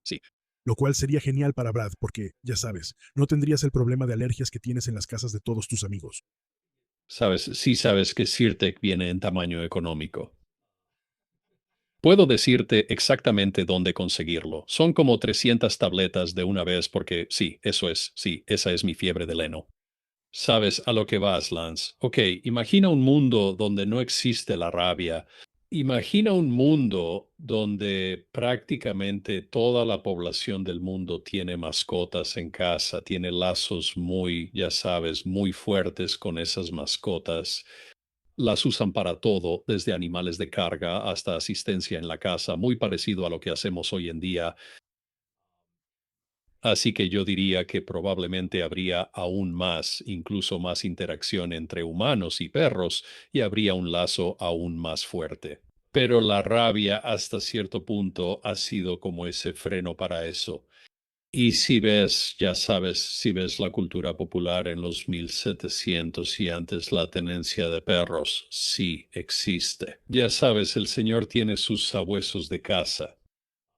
Sí, Lo cual sería genial para Brad porque, ya sabes, no tendrías el problema de alergias que tienes en las casas de todos tus amigos. sabes, sí sabes que Sirtec viene en tamaño económico. Puedo decirte exactamente dónde conseguirlo. Son como 300 tabletas de una vez porque sí, eso es, sí, esa es mi fiebre de Leno. Sabes a lo que vas, Lance. Ok, imagina un mundo donde no existe la rabia. Imagina un mundo donde prácticamente toda la población del mundo tiene mascotas en casa, tiene lazos muy, ya sabes, muy fuertes con esas mascotas. Las usan para todo, desde animales de carga hasta asistencia en la casa, muy parecido a lo que hacemos hoy en día. Así que yo diría que probablemente habría aún más, incluso más interacción entre humanos y perros y habría un lazo aún más fuerte. Pero la rabia hasta cierto punto ha sido como ese freno para eso. Y si ves, ya sabes, si ves la cultura popular en los 1700 y antes la tenencia de perros, sí existe. Ya sabes, el señor tiene sus sabuesos de casa.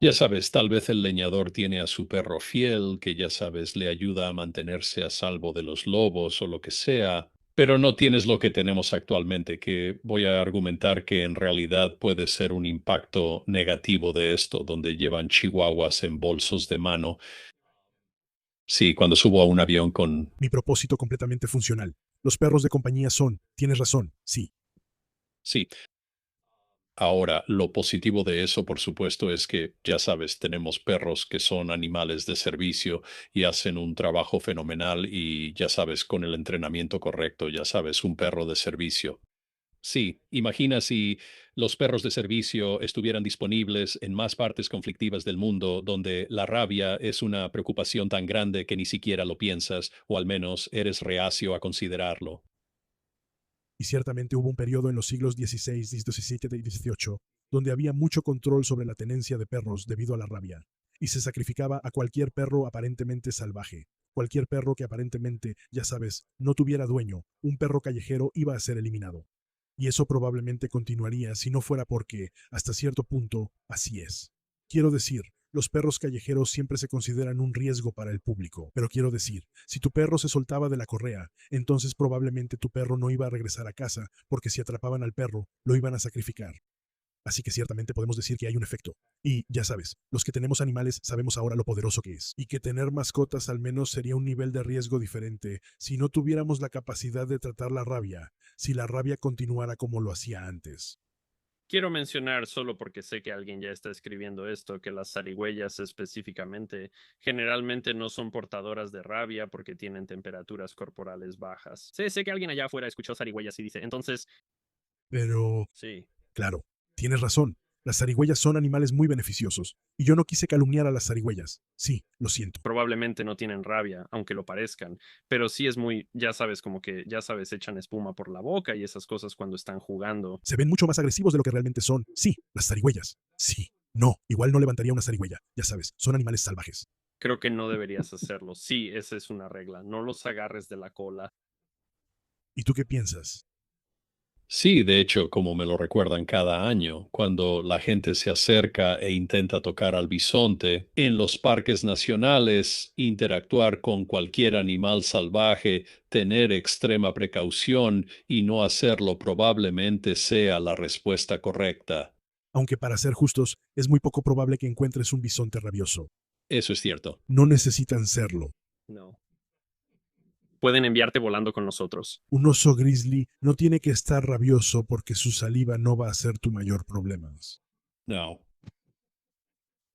Ya sabes, tal vez el leñador tiene a su perro fiel, que ya sabes, le ayuda a mantenerse a salvo de los lobos o lo que sea, pero no tienes lo que tenemos actualmente, que voy a argumentar que en realidad puede ser un impacto negativo de esto, donde llevan chihuahuas en bolsos de mano. Sí, cuando subo a un avión con... Mi propósito completamente funcional. Los perros de compañía son, tienes razón, sí. Sí, ahora, lo positivo de eso, por supuesto, es que, ya sabes, tenemos perros que son animales de servicio y hacen un trabajo fenomenal y, ya sabes, con el entrenamiento correcto, ya sabes, un perro de servicio. Sí, imagina si los perros de servicio estuvieran disponibles en más partes conflictivas del mundo donde la rabia es una preocupación tan grande que ni siquiera lo piensas o al menos eres reacio a considerarlo. Y ciertamente hubo un periodo en los siglos XVI, XVII y XVIII donde había mucho control sobre la tenencia de perros debido a la rabia, y se sacrificaba a cualquier perro aparentemente salvaje. Cualquier perro que aparentemente, ya sabes, no tuviera dueño, un perro callejero iba a ser eliminado. Y eso probablemente continuaría si no fuera porque, hasta cierto punto, así es. Quiero decir, los perros callejeros siempre se consideran un riesgo para el público, pero quiero decir, si tu perro se soltaba de la correa, entonces probablemente tu perro no iba a regresar a casa, porque si atrapaban al perro, lo iban a sacrificar. Así que ciertamente podemos decir que hay un efecto. Y ya sabes, los que tenemos animales sabemos ahora lo poderoso que es. Y que tener mascotas al menos sería un nivel de riesgo diferente si no tuviéramos la capacidad de tratar la rabia, si la rabia continuara como lo hacía antes. Quiero mencionar, solo porque sé que alguien ya está escribiendo esto, que las zarigüeyas específicamente generalmente no son portadoras de rabia porque tienen temperaturas corporales bajas. Sé que alguien allá afuera escuchó zarigüeyas y dice, entonces, Pero, sí. claro, tienes razón. Las zarigüeyas son animales muy beneficiosos, y yo no quise calumniar a las zarigüeyas. Sí, lo siento. Probablemente no tienen rabia, aunque lo parezcan, pero sí es muy, ya sabes, como que, ya sabes, echan espuma por la boca y esas cosas cuando están jugando. Se ven mucho más agresivos de lo que realmente son. Sí, las zarigüeyas. Sí. No, igual no levantaría una zarigüeya. Ya sabes, son animales salvajes. Creo que no deberías hacerlo. Sí, esa es una regla. No los agarres de la cola. ¿Y tú qué piensas? Sí, de hecho, como me lo recuerdan cada año, cuando la gente se acerca e intenta tocar al bisonte en los parques nacionales, interactuar con cualquier animal salvaje, tener extrema precaución y no hacerlo probablemente sea la respuesta correcta. Aunque para ser justos, es muy poco probable que encuentres un bisonte rabioso. Eso es cierto. No necesitan serlo. No. Pueden enviarte volando con nosotros. Un oso grizzly no tiene que estar rabioso porque su saliva no va a ser tu mayor problema. No.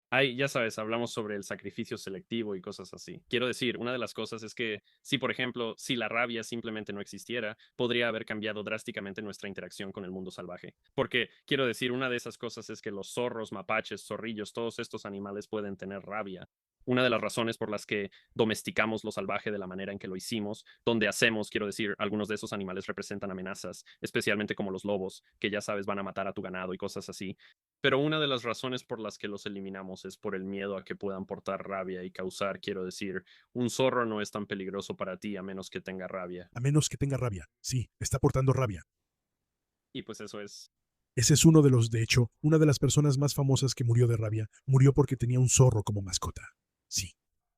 Ay, ya sabes, hablamos sobre el sacrificio selectivo y cosas así. Quiero decir, una de las cosas es que si, por ejemplo, si la rabia simplemente no existiera, podría haber cambiado drásticamente nuestra interacción con el mundo salvaje. Porque, quiero decir, una de esas cosas es que los zorros, mapaches, zorrillos, todos estos animales pueden tener rabia. Una de las razones por las que domesticamos lo salvaje de la manera en que lo hicimos, donde hacemos, quiero decir, algunos de esos animales representan amenazas, especialmente como los lobos, que ya sabes van a matar a tu ganado y cosas así. Pero una de las razones por las que los eliminamos es por el miedo a que puedan portar rabia y causar, quiero decir, un zorro no es tan peligroso para ti a menos que tenga rabia. A menos que tenga rabia. Sí, está portando rabia. Y pues eso es. Ese es uno de los, de hecho, una de las personas más famosas que murió de rabia, murió porque tenía un zorro como mascota. Sí.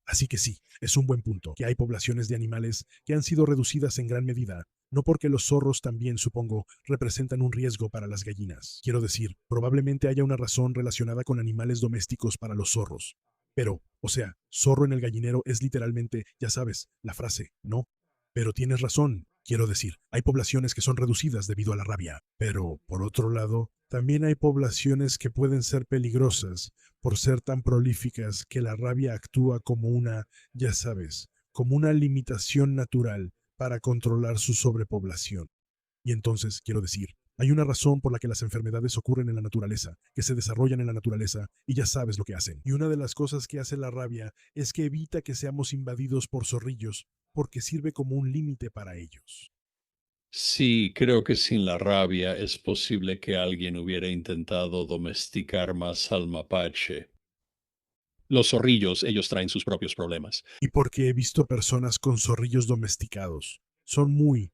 Así que sí, es un buen punto, que hay poblaciones de animales que han sido reducidas en gran medida, no porque los zorros también, supongo, representan un riesgo para las gallinas. Quiero decir, probablemente haya una razón relacionada con animales domésticos para los zorros. Pero, o sea, zorro en el gallinero es literalmente, ya sabes, la frase, ¿no? Pero tienes razón, quiero decir, hay poblaciones que son reducidas debido a la rabia. Pero, por otro lado, también hay poblaciones que pueden ser peligrosas por ser tan prolíficas que la rabia actúa como una, ya sabes, como una limitación natural para controlar su sobrepoblación. Y entonces, quiero decir, hay una razón por la que las enfermedades ocurren en la naturaleza, que se desarrollan en la naturaleza, y ya sabes lo que hacen. Y una de las cosas que hace la rabia es que evita que seamos invadidos por zorrillos, porque sirve como un límite para ellos. Sí, creo que sin la rabia es posible que alguien hubiera intentado domesticar más al mapache. Los zorrillos, ellos traen sus propios problemas. Y porque he visto personas con zorrillos domesticados. Son muy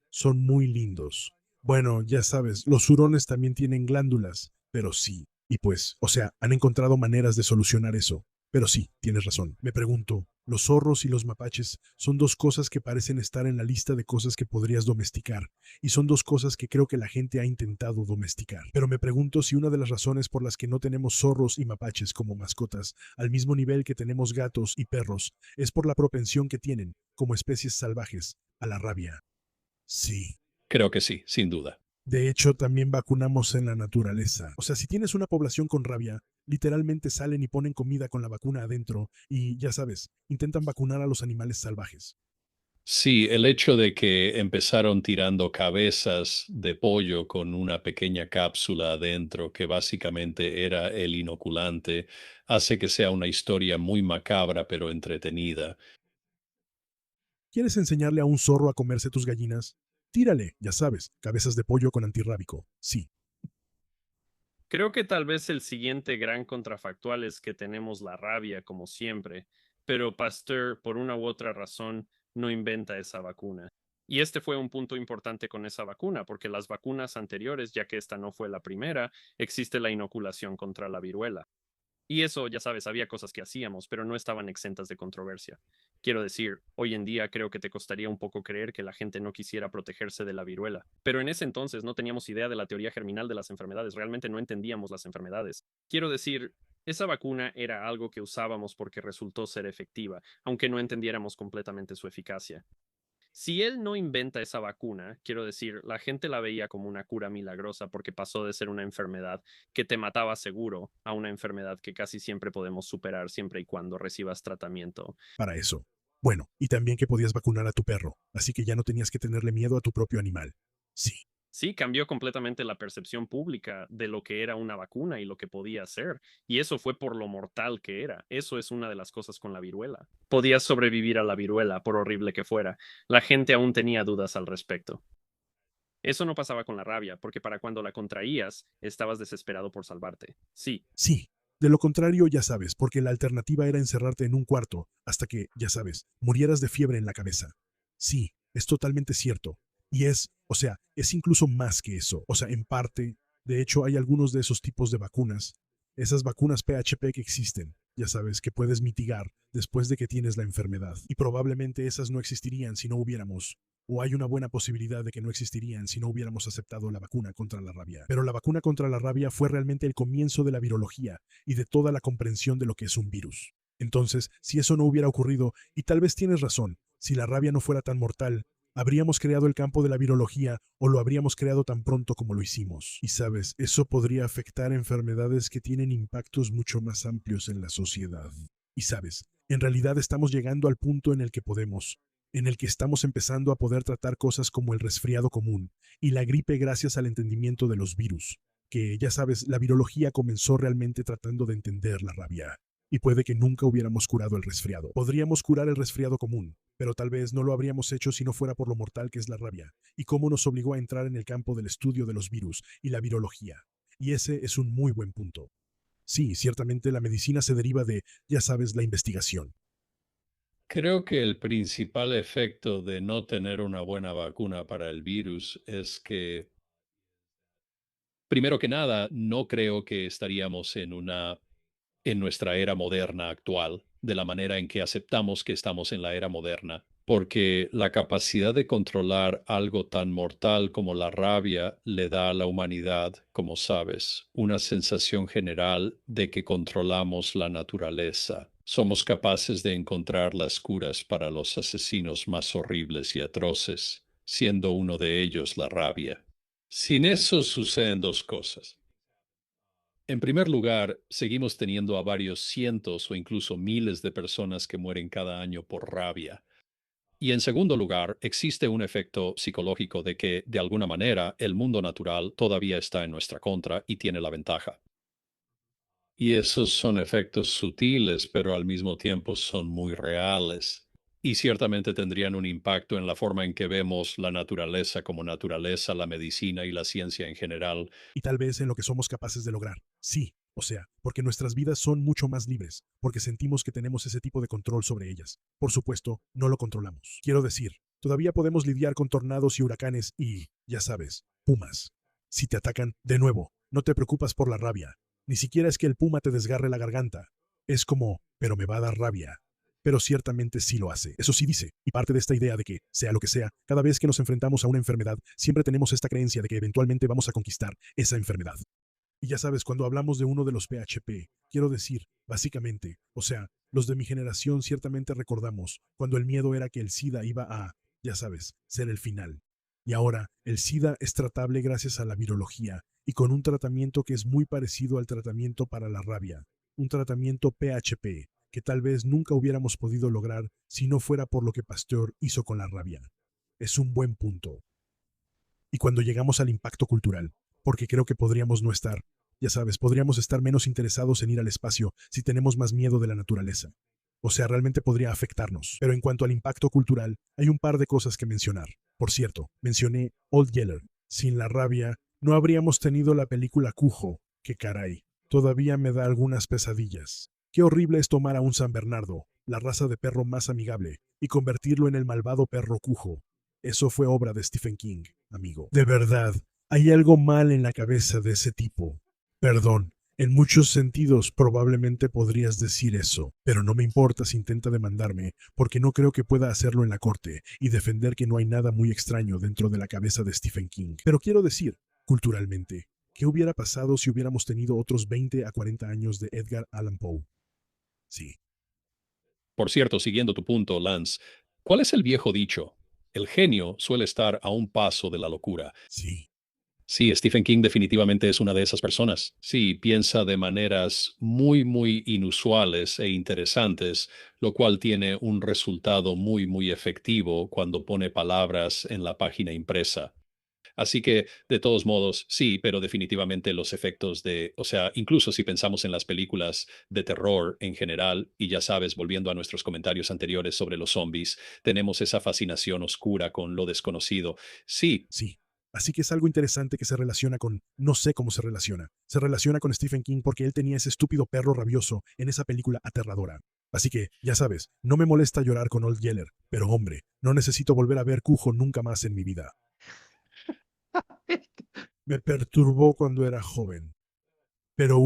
lindos. Bueno, ya sabes, los hurones también tienen glándulas, pero sí. Y pues, o sea, han encontrado maneras de solucionar eso. Pero sí, tienes razón. Me pregunto, los zorros y los mapaches son dos cosas que parecen estar en la lista de cosas que podrías domesticar, y son dos cosas que creo que la gente ha intentado domesticar. Pero me pregunto si una de las razones por las que no tenemos zorros y mapaches como mascotas, al mismo nivel que tenemos gatos y perros, es por la propensión que tienen, como especies salvajes, a la rabia. Sí. Creo que sí, sin duda. De hecho, también vacunamos en la naturaleza. O sea, si tienes una población con rabia, literalmente salen y ponen comida con la vacuna adentro y, ya sabes, intentan vacunar a los animales salvajes. Sí, el hecho de que empezaron tirando cabezas de pollo con una pequeña cápsula adentro que básicamente era el inoculante, hace que sea una historia muy macabra pero entretenida. ¿Quieres enseñarle a un zorro a comerse tus gallinas? Tírale, ya sabes, cabezas de pollo con antirrábico. Sí. Creo que tal vez el siguiente gran contrafactual es que tenemos la rabia, como siempre, pero Pasteur, por una u otra razón, no inventa esa vacuna. Y este fue un punto importante con esa vacuna, porque las vacunas anteriores, ya que esta no fue la primera, existe la inoculación contra la viruela. Y eso, ya sabes, había cosas que hacíamos, pero no estaban exentas de controversia. Quiero decir, hoy en día creo que te costaría un poco creer que la gente no quisiera protegerse de la viruela. Pero en ese entonces no teníamos idea de la teoría germinal de las enfermedades, realmente no entendíamos las enfermedades. Quiero decir, esa vacuna era algo que usábamos porque resultó ser efectiva, aunque no entendiéramos completamente su eficacia. Si él no inventa esa vacuna, quiero decir, la gente la veía como una cura milagrosa porque pasó de ser una enfermedad que te mataba seguro a una enfermedad que casi siempre podemos superar siempre y cuando recibas tratamiento. Para eso. Bueno, y también que podías vacunar a tu perro, así que ya no tenías que tenerle miedo a tu propio animal. Sí. Sí, cambió completamente la percepción pública de lo que era una vacuna y lo que podía hacer. Y eso fue por lo mortal que era. Eso es una de las cosas con la viruela. Podías sobrevivir a la viruela, por horrible que fuera. La gente aún tenía dudas al respecto. Eso no pasaba con la rabia, porque para cuando la contraías, estabas desesperado por salvarte. Sí, Sí, de lo contrario, ya sabes, porque la alternativa era encerrarte en un cuarto hasta que, ya sabes, murieras de fiebre en la cabeza. Sí, es totalmente cierto. Y es incluso más que eso. O sea, en parte, de hecho, hay algunos de esos tipos de vacunas, esas vacunas PHP que existen, ya sabes, que puedes mitigar después de que tienes la enfermedad. Y probablemente esas no existirían si no hubiéramos o hay una buena posibilidad de que no existirían si no hubiéramos aceptado la vacuna contra la rabia. Pero la vacuna contra la rabia fue realmente el comienzo de la virología y de toda la comprensión de lo que es un virus. Entonces, si eso no hubiera ocurrido, y tal vez tienes razón, si la rabia no fuera tan mortal, habríamos creado el campo de la virología o lo habríamos creado tan pronto como lo hicimos. Y sabes, eso podría afectar enfermedades que tienen impactos mucho más amplios en la sociedad. Y sabes, en realidad estamos llegando al punto en el que estamos empezando a poder tratar cosas como el resfriado común y la gripe gracias al entendimiento de los virus, que ya sabes, la virología comenzó realmente tratando de entender la rabia. Y puede que nunca hubiéramos curado el resfriado. Podríamos curar el resfriado común, pero tal vez no lo habríamos hecho si no fuera por lo mortal que es la rabia, y cómo nos obligó a entrar en el campo del estudio de los virus y la virología. Y ese es un muy buen punto. Sí, ciertamente la medicina se deriva de, ya sabes, la investigación. Creo que el principal efecto de no tener una buena vacuna para el virus es que, primero que nada, no creo que estaríamos en nuestra era moderna actual, de la manera en que aceptamos que estamos en la era moderna, porque la capacidad de controlar algo tan mortal como la rabia le da a la humanidad, como sabes, una sensación general de que controlamos la naturaleza. Somos capaces de encontrar las curas para los asesinos más horribles y atroces, siendo uno de ellos la rabia. Sin eso suceden dos cosas. En primer lugar, seguimos teniendo a varios cientos o incluso miles de personas que mueren cada año por rabia. Y en segundo lugar, existe un efecto psicológico de que, de alguna manera, el mundo natural todavía está en nuestra contra y tiene la ventaja. Y esos son efectos sutiles, pero al mismo tiempo son muy reales. Y ciertamente tendrían un impacto en la forma en que vemos la naturaleza como naturaleza, la medicina y la ciencia en general. Y tal vez en lo que somos capaces de lograr. Sí, porque nuestras vidas son mucho más libres, porque sentimos que tenemos ese tipo de control sobre ellas. Por supuesto, no lo controlamos. Quiero decir, todavía podemos lidiar con tornados y huracanes y, ya sabes, pumas. Si te atacan, de nuevo, no te preocupas por la rabia. Ni siquiera es que el puma te desgarre la garganta. Es como, pero me va a dar rabia. Pero ciertamente sí lo hace. Eso sí dice. Y parte de esta idea de que, sea lo que sea, cada vez que nos enfrentamos a una enfermedad, siempre tenemos esta creencia de que eventualmente vamos a conquistar esa enfermedad. Y ya sabes, cuando hablamos de uno de los PHP, quiero decir, básicamente, los de mi generación ciertamente recordamos cuando el miedo era que el SIDA iba a, ya sabes, ser el final. Y ahora, el SIDA es tratable gracias a la virología y con un tratamiento que es muy parecido al tratamiento para la rabia, un tratamiento PHP que tal vez nunca hubiéramos podido lograr si no fuera por lo que Pasteur hizo con la rabia. Es un buen punto. Y cuando llegamos al impacto cultural, porque creo que podríamos no estar, ya sabes, podríamos estar menos interesados en ir al espacio si tenemos más miedo de la naturaleza. O sea, realmente podría afectarnos. Pero en cuanto al impacto cultural, hay un par de cosas que mencionar. Por cierto, mencioné Old Yeller. Sin la rabia, no habríamos tenido la película Cujo. Que caray, todavía me da algunas pesadillas. Qué horrible es tomar a un San Bernardo, la raza de perro más amigable, y convertirlo en el malvado perro Cujo. Eso fue obra de Stephen King, amigo. De verdad, hay algo mal en la cabeza de ese tipo. Perdón, en muchos sentidos probablemente podrías decir eso, pero no me importa si intenta demandarme, porque no creo que pueda hacerlo en la corte y defender que no hay nada muy extraño dentro de la cabeza de Stephen King. Pero quiero decir, culturalmente, ¿qué hubiera pasado si hubiéramos tenido otros 20 a 40 años de Edgar Allan Poe? Sí, Por cierto, siguiendo tu punto, Lance, ¿cuál es el viejo dicho? El genio suele estar a un paso de la locura. sí. Sí, Stephen King definitivamente es una de esas personas. Sí, piensa de maneras muy, muy inusuales e interesantes, lo cual tiene un resultado muy, muy efectivo cuando pone palabras en la página impresa. Así que, de todos modos, sí, pero definitivamente los efectos o sea, incluso si pensamos en las películas de terror en general, y ya sabes, volviendo a nuestros comentarios anteriores sobre los zombies, tenemos esa fascinación oscura con lo desconocido. Sí, Sí. Así que es algo interesante que se relaciona con, no sé cómo se relaciona. Se relaciona con Stephen King porque él tenía ese estúpido perro rabioso en esa película aterradora. Así que, ya sabes, no me molesta llorar con Old Yeller, pero hombre, no necesito volver a ver Cujo nunca más en mi vida. Me perturbó cuando era joven. Pero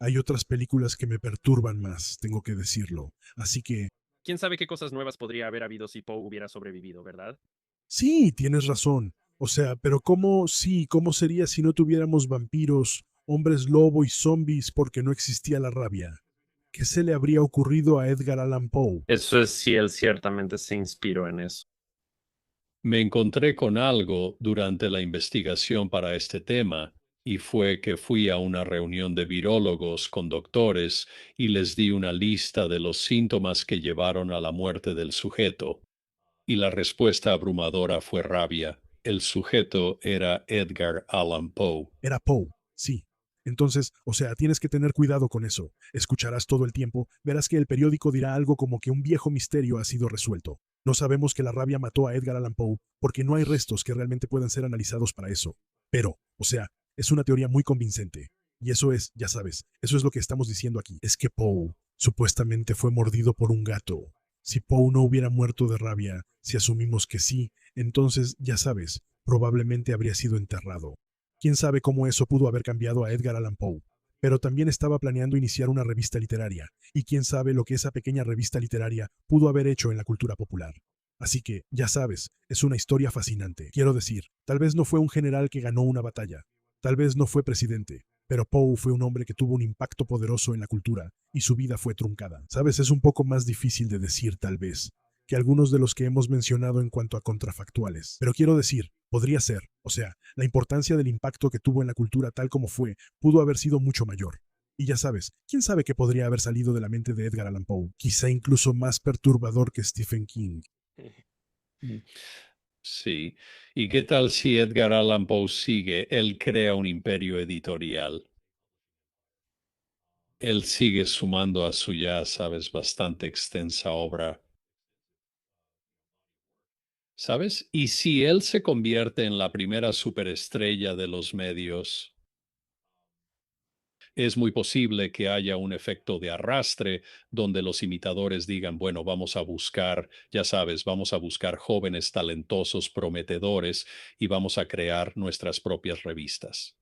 hay otras películas que me perturban más, tengo que decirlo. Así que, ¿Quién sabe qué cosas nuevas podría haber habido si Poe hubiera sobrevivido, verdad? sí, tienes razón. O sea, pero ¿cómo sería si no tuviéramos vampiros, hombres lobo y zombies porque no existía la rabia? ¿Qué se le habría ocurrido a Edgar Allan Poe? Eso es si él ciertamente se inspiró en eso. me encontré con algo durante la investigación para este tema, y fue que fui a una reunión de virólogos con doctores y les di una lista de los síntomas que llevaron a la muerte del sujeto. Y la respuesta abrumadora fue rabia. El sujeto era Edgar Allan Poe. Era Poe, sí. Entonces, o sea, tienes que tener cuidado con eso. Escucharás todo el tiempo, verás que el periódico dirá algo como que un viejo misterio ha sido resuelto. No sabemos que la rabia mató a Edgar Allan Poe porque no hay restos que realmente puedan ser analizados para eso. Pero, o sea, es una teoría muy convincente. Y eso es, ya sabes, eso es lo que estamos diciendo aquí. Es que Poe supuestamente fue mordido por un gato. Si Poe no hubiera muerto de rabia, si asumimos que sí, entonces, ya sabes, probablemente habría sido enterrado. Quién sabe cómo eso pudo haber cambiado a Edgar Allan Poe. Pero también estaba planeando iniciar una revista literaria, y quién sabe lo que esa pequeña revista literaria pudo haber hecho en la cultura popular. Así que, ya sabes, es una historia fascinante. Quiero decir, tal vez no fue un general que ganó una batalla, tal vez no fue presidente, pero Poe fue un hombre que tuvo un impacto poderoso en la cultura, y su vida fue truncada. Sabes, es un poco más difícil de decir tal vez, que algunos de los que hemos mencionado en cuanto a contrafactuales. Pero quiero decir, podría ser, o sea, la importancia del impacto que tuvo en la cultura tal como fue, pudo haber sido mucho mayor. Y ya sabes, ¿quién sabe qué podría haber salido de la mente de Edgar Allan Poe? Quizá incluso más perturbador que Stephen King. Sí. ¿Y qué tal si Edgar Allan Poe sigue? Él crea un imperio editorial. Él sigue sumando a su ya, sabes, bastante extensa obra. ¿Sabes? Y si él se convierte en la primera superestrella de los medios, es muy posible que haya un efecto de arrastre donde los imitadores digan, bueno, vamos a buscar, ya sabes, vamos a buscar jóvenes talentosos, prometedores, y vamos a crear nuestras propias revistas.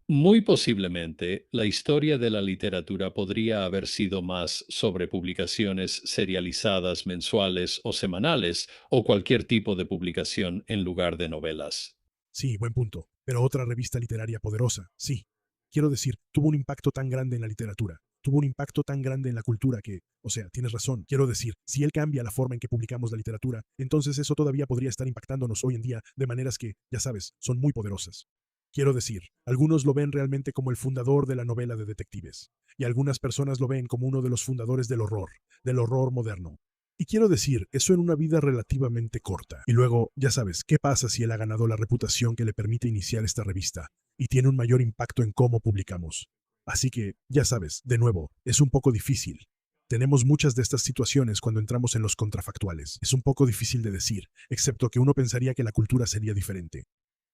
Muy posiblemente, la historia de la literatura podría haber sido más sobre publicaciones serializadas mensuales o semanales, o cualquier tipo de publicación en lugar de novelas. Sí, buen punto. Pero otra revista literaria poderosa, sí. Quiero decir, tuvo un impacto tan grande en la literatura, tuvo un impacto tan grande en la cultura que, o sea, tienes razón. Quiero decir, si él cambia la forma en que publicamos la literatura, entonces eso todavía podría estar impactándonos hoy en día de maneras que, ya sabes, son muy poderosas. Quiero decir, algunos lo ven realmente como el fundador de la novela de detectives, y algunas personas lo ven como uno de los fundadores del horror moderno. Y quiero decir, eso en una vida relativamente corta. Y luego, ya sabes, ¿qué pasa si él ha ganado la reputación que le permite iniciar esta revista y tiene un mayor impacto en cómo publicamos? Así que, ya sabes, de nuevo, es un poco difícil. Tenemos muchas de estas situaciones cuando entramos en los contrafactuales. Es un poco difícil de decir, excepto que uno pensaría que la cultura sería diferente.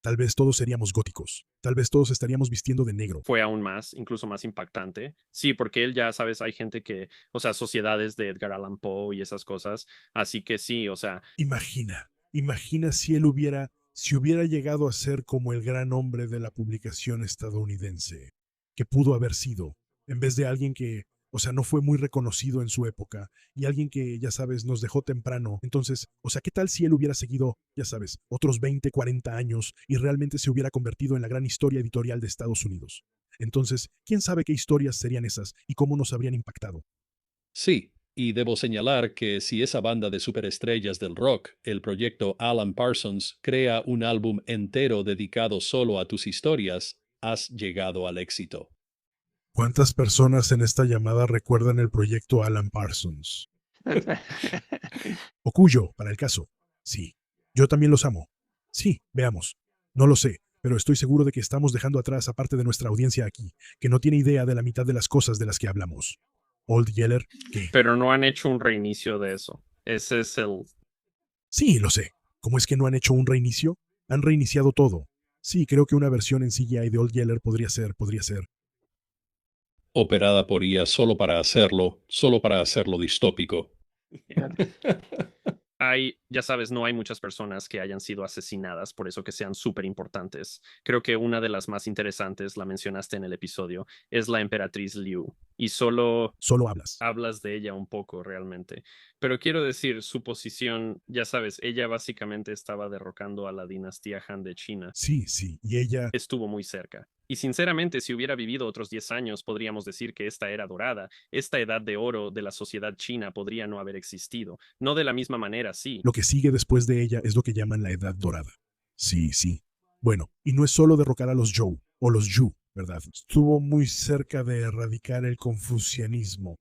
Tal vez todos seríamos góticos. Tal vez todos estaríamos vistiendo de negro. Fue aún más, incluso más impactante. Sí, porque él ya sabes, hay gente que, o sea, sociedades de Edgar Allan Poe y esas cosas. Así que sí, o sea, Imagina si hubiera llegado a ser como el gran hombre de la publicación estadounidense, que pudo haber sido, en vez de alguien que, o sea, no fue muy reconocido en su época, y alguien que, ya sabes, nos dejó temprano. Entonces, o sea, ¿qué tal si él hubiera seguido, ya sabes, otros 20, 40 años y realmente se hubiera convertido en la gran historia editorial de Estados Unidos? Entonces, ¿quién sabe qué historias serían esas y cómo nos habrían impactado? Sí, y debo señalar que si esa banda de superestrellas del rock, el proyecto Alan Parsons, crea un álbum entero dedicado solo a tus historias, has llegado al éxito. ¿Cuántas personas en esta llamada recuerdan el proyecto Alan Parsons? O Cuyo, para el caso. Sí, yo también los amo. Sí, veamos. No lo sé, pero estoy seguro de que estamos dejando atrás a parte de nuestra audiencia aquí, que no tiene idea de la mitad de las cosas de las que hablamos. Old Yeller, ¿qué? Pero no han hecho un reinicio de eso. Ese es el... Sí, lo sé. ¿Cómo es que no han hecho un reinicio? Han reiniciado todo. Sí, creo que una versión en CGI de Old Yeller podría ser. Operada por IA solo para hacerlo distópico. Ya sabes, no hay muchas personas que hayan sido asesinadas, por eso que sean súper importantes. Creo que una de las más interesantes, la mencionaste en el episodio, es la emperatriz Liu. Y solo Solo hablas. hablas de ella un poco realmente. Pero quiero decir, su posición, ya sabes, ella básicamente estaba derrocando a la dinastía Han de China. Sí, y ella... Estuvo muy cerca. Y sinceramente, si hubiera vivido otros 10 años, podríamos decir que esta era dorada, esta edad de oro de la sociedad china podría no haber existido. No de la misma manera, sí. Lo que sigue después de ella es lo que llaman la Edad Dorada. Sí. Bueno, y no es solo derrocar a los Zhou, o los Yu, ¿verdad? Estuvo muy cerca de erradicar el confucianismo.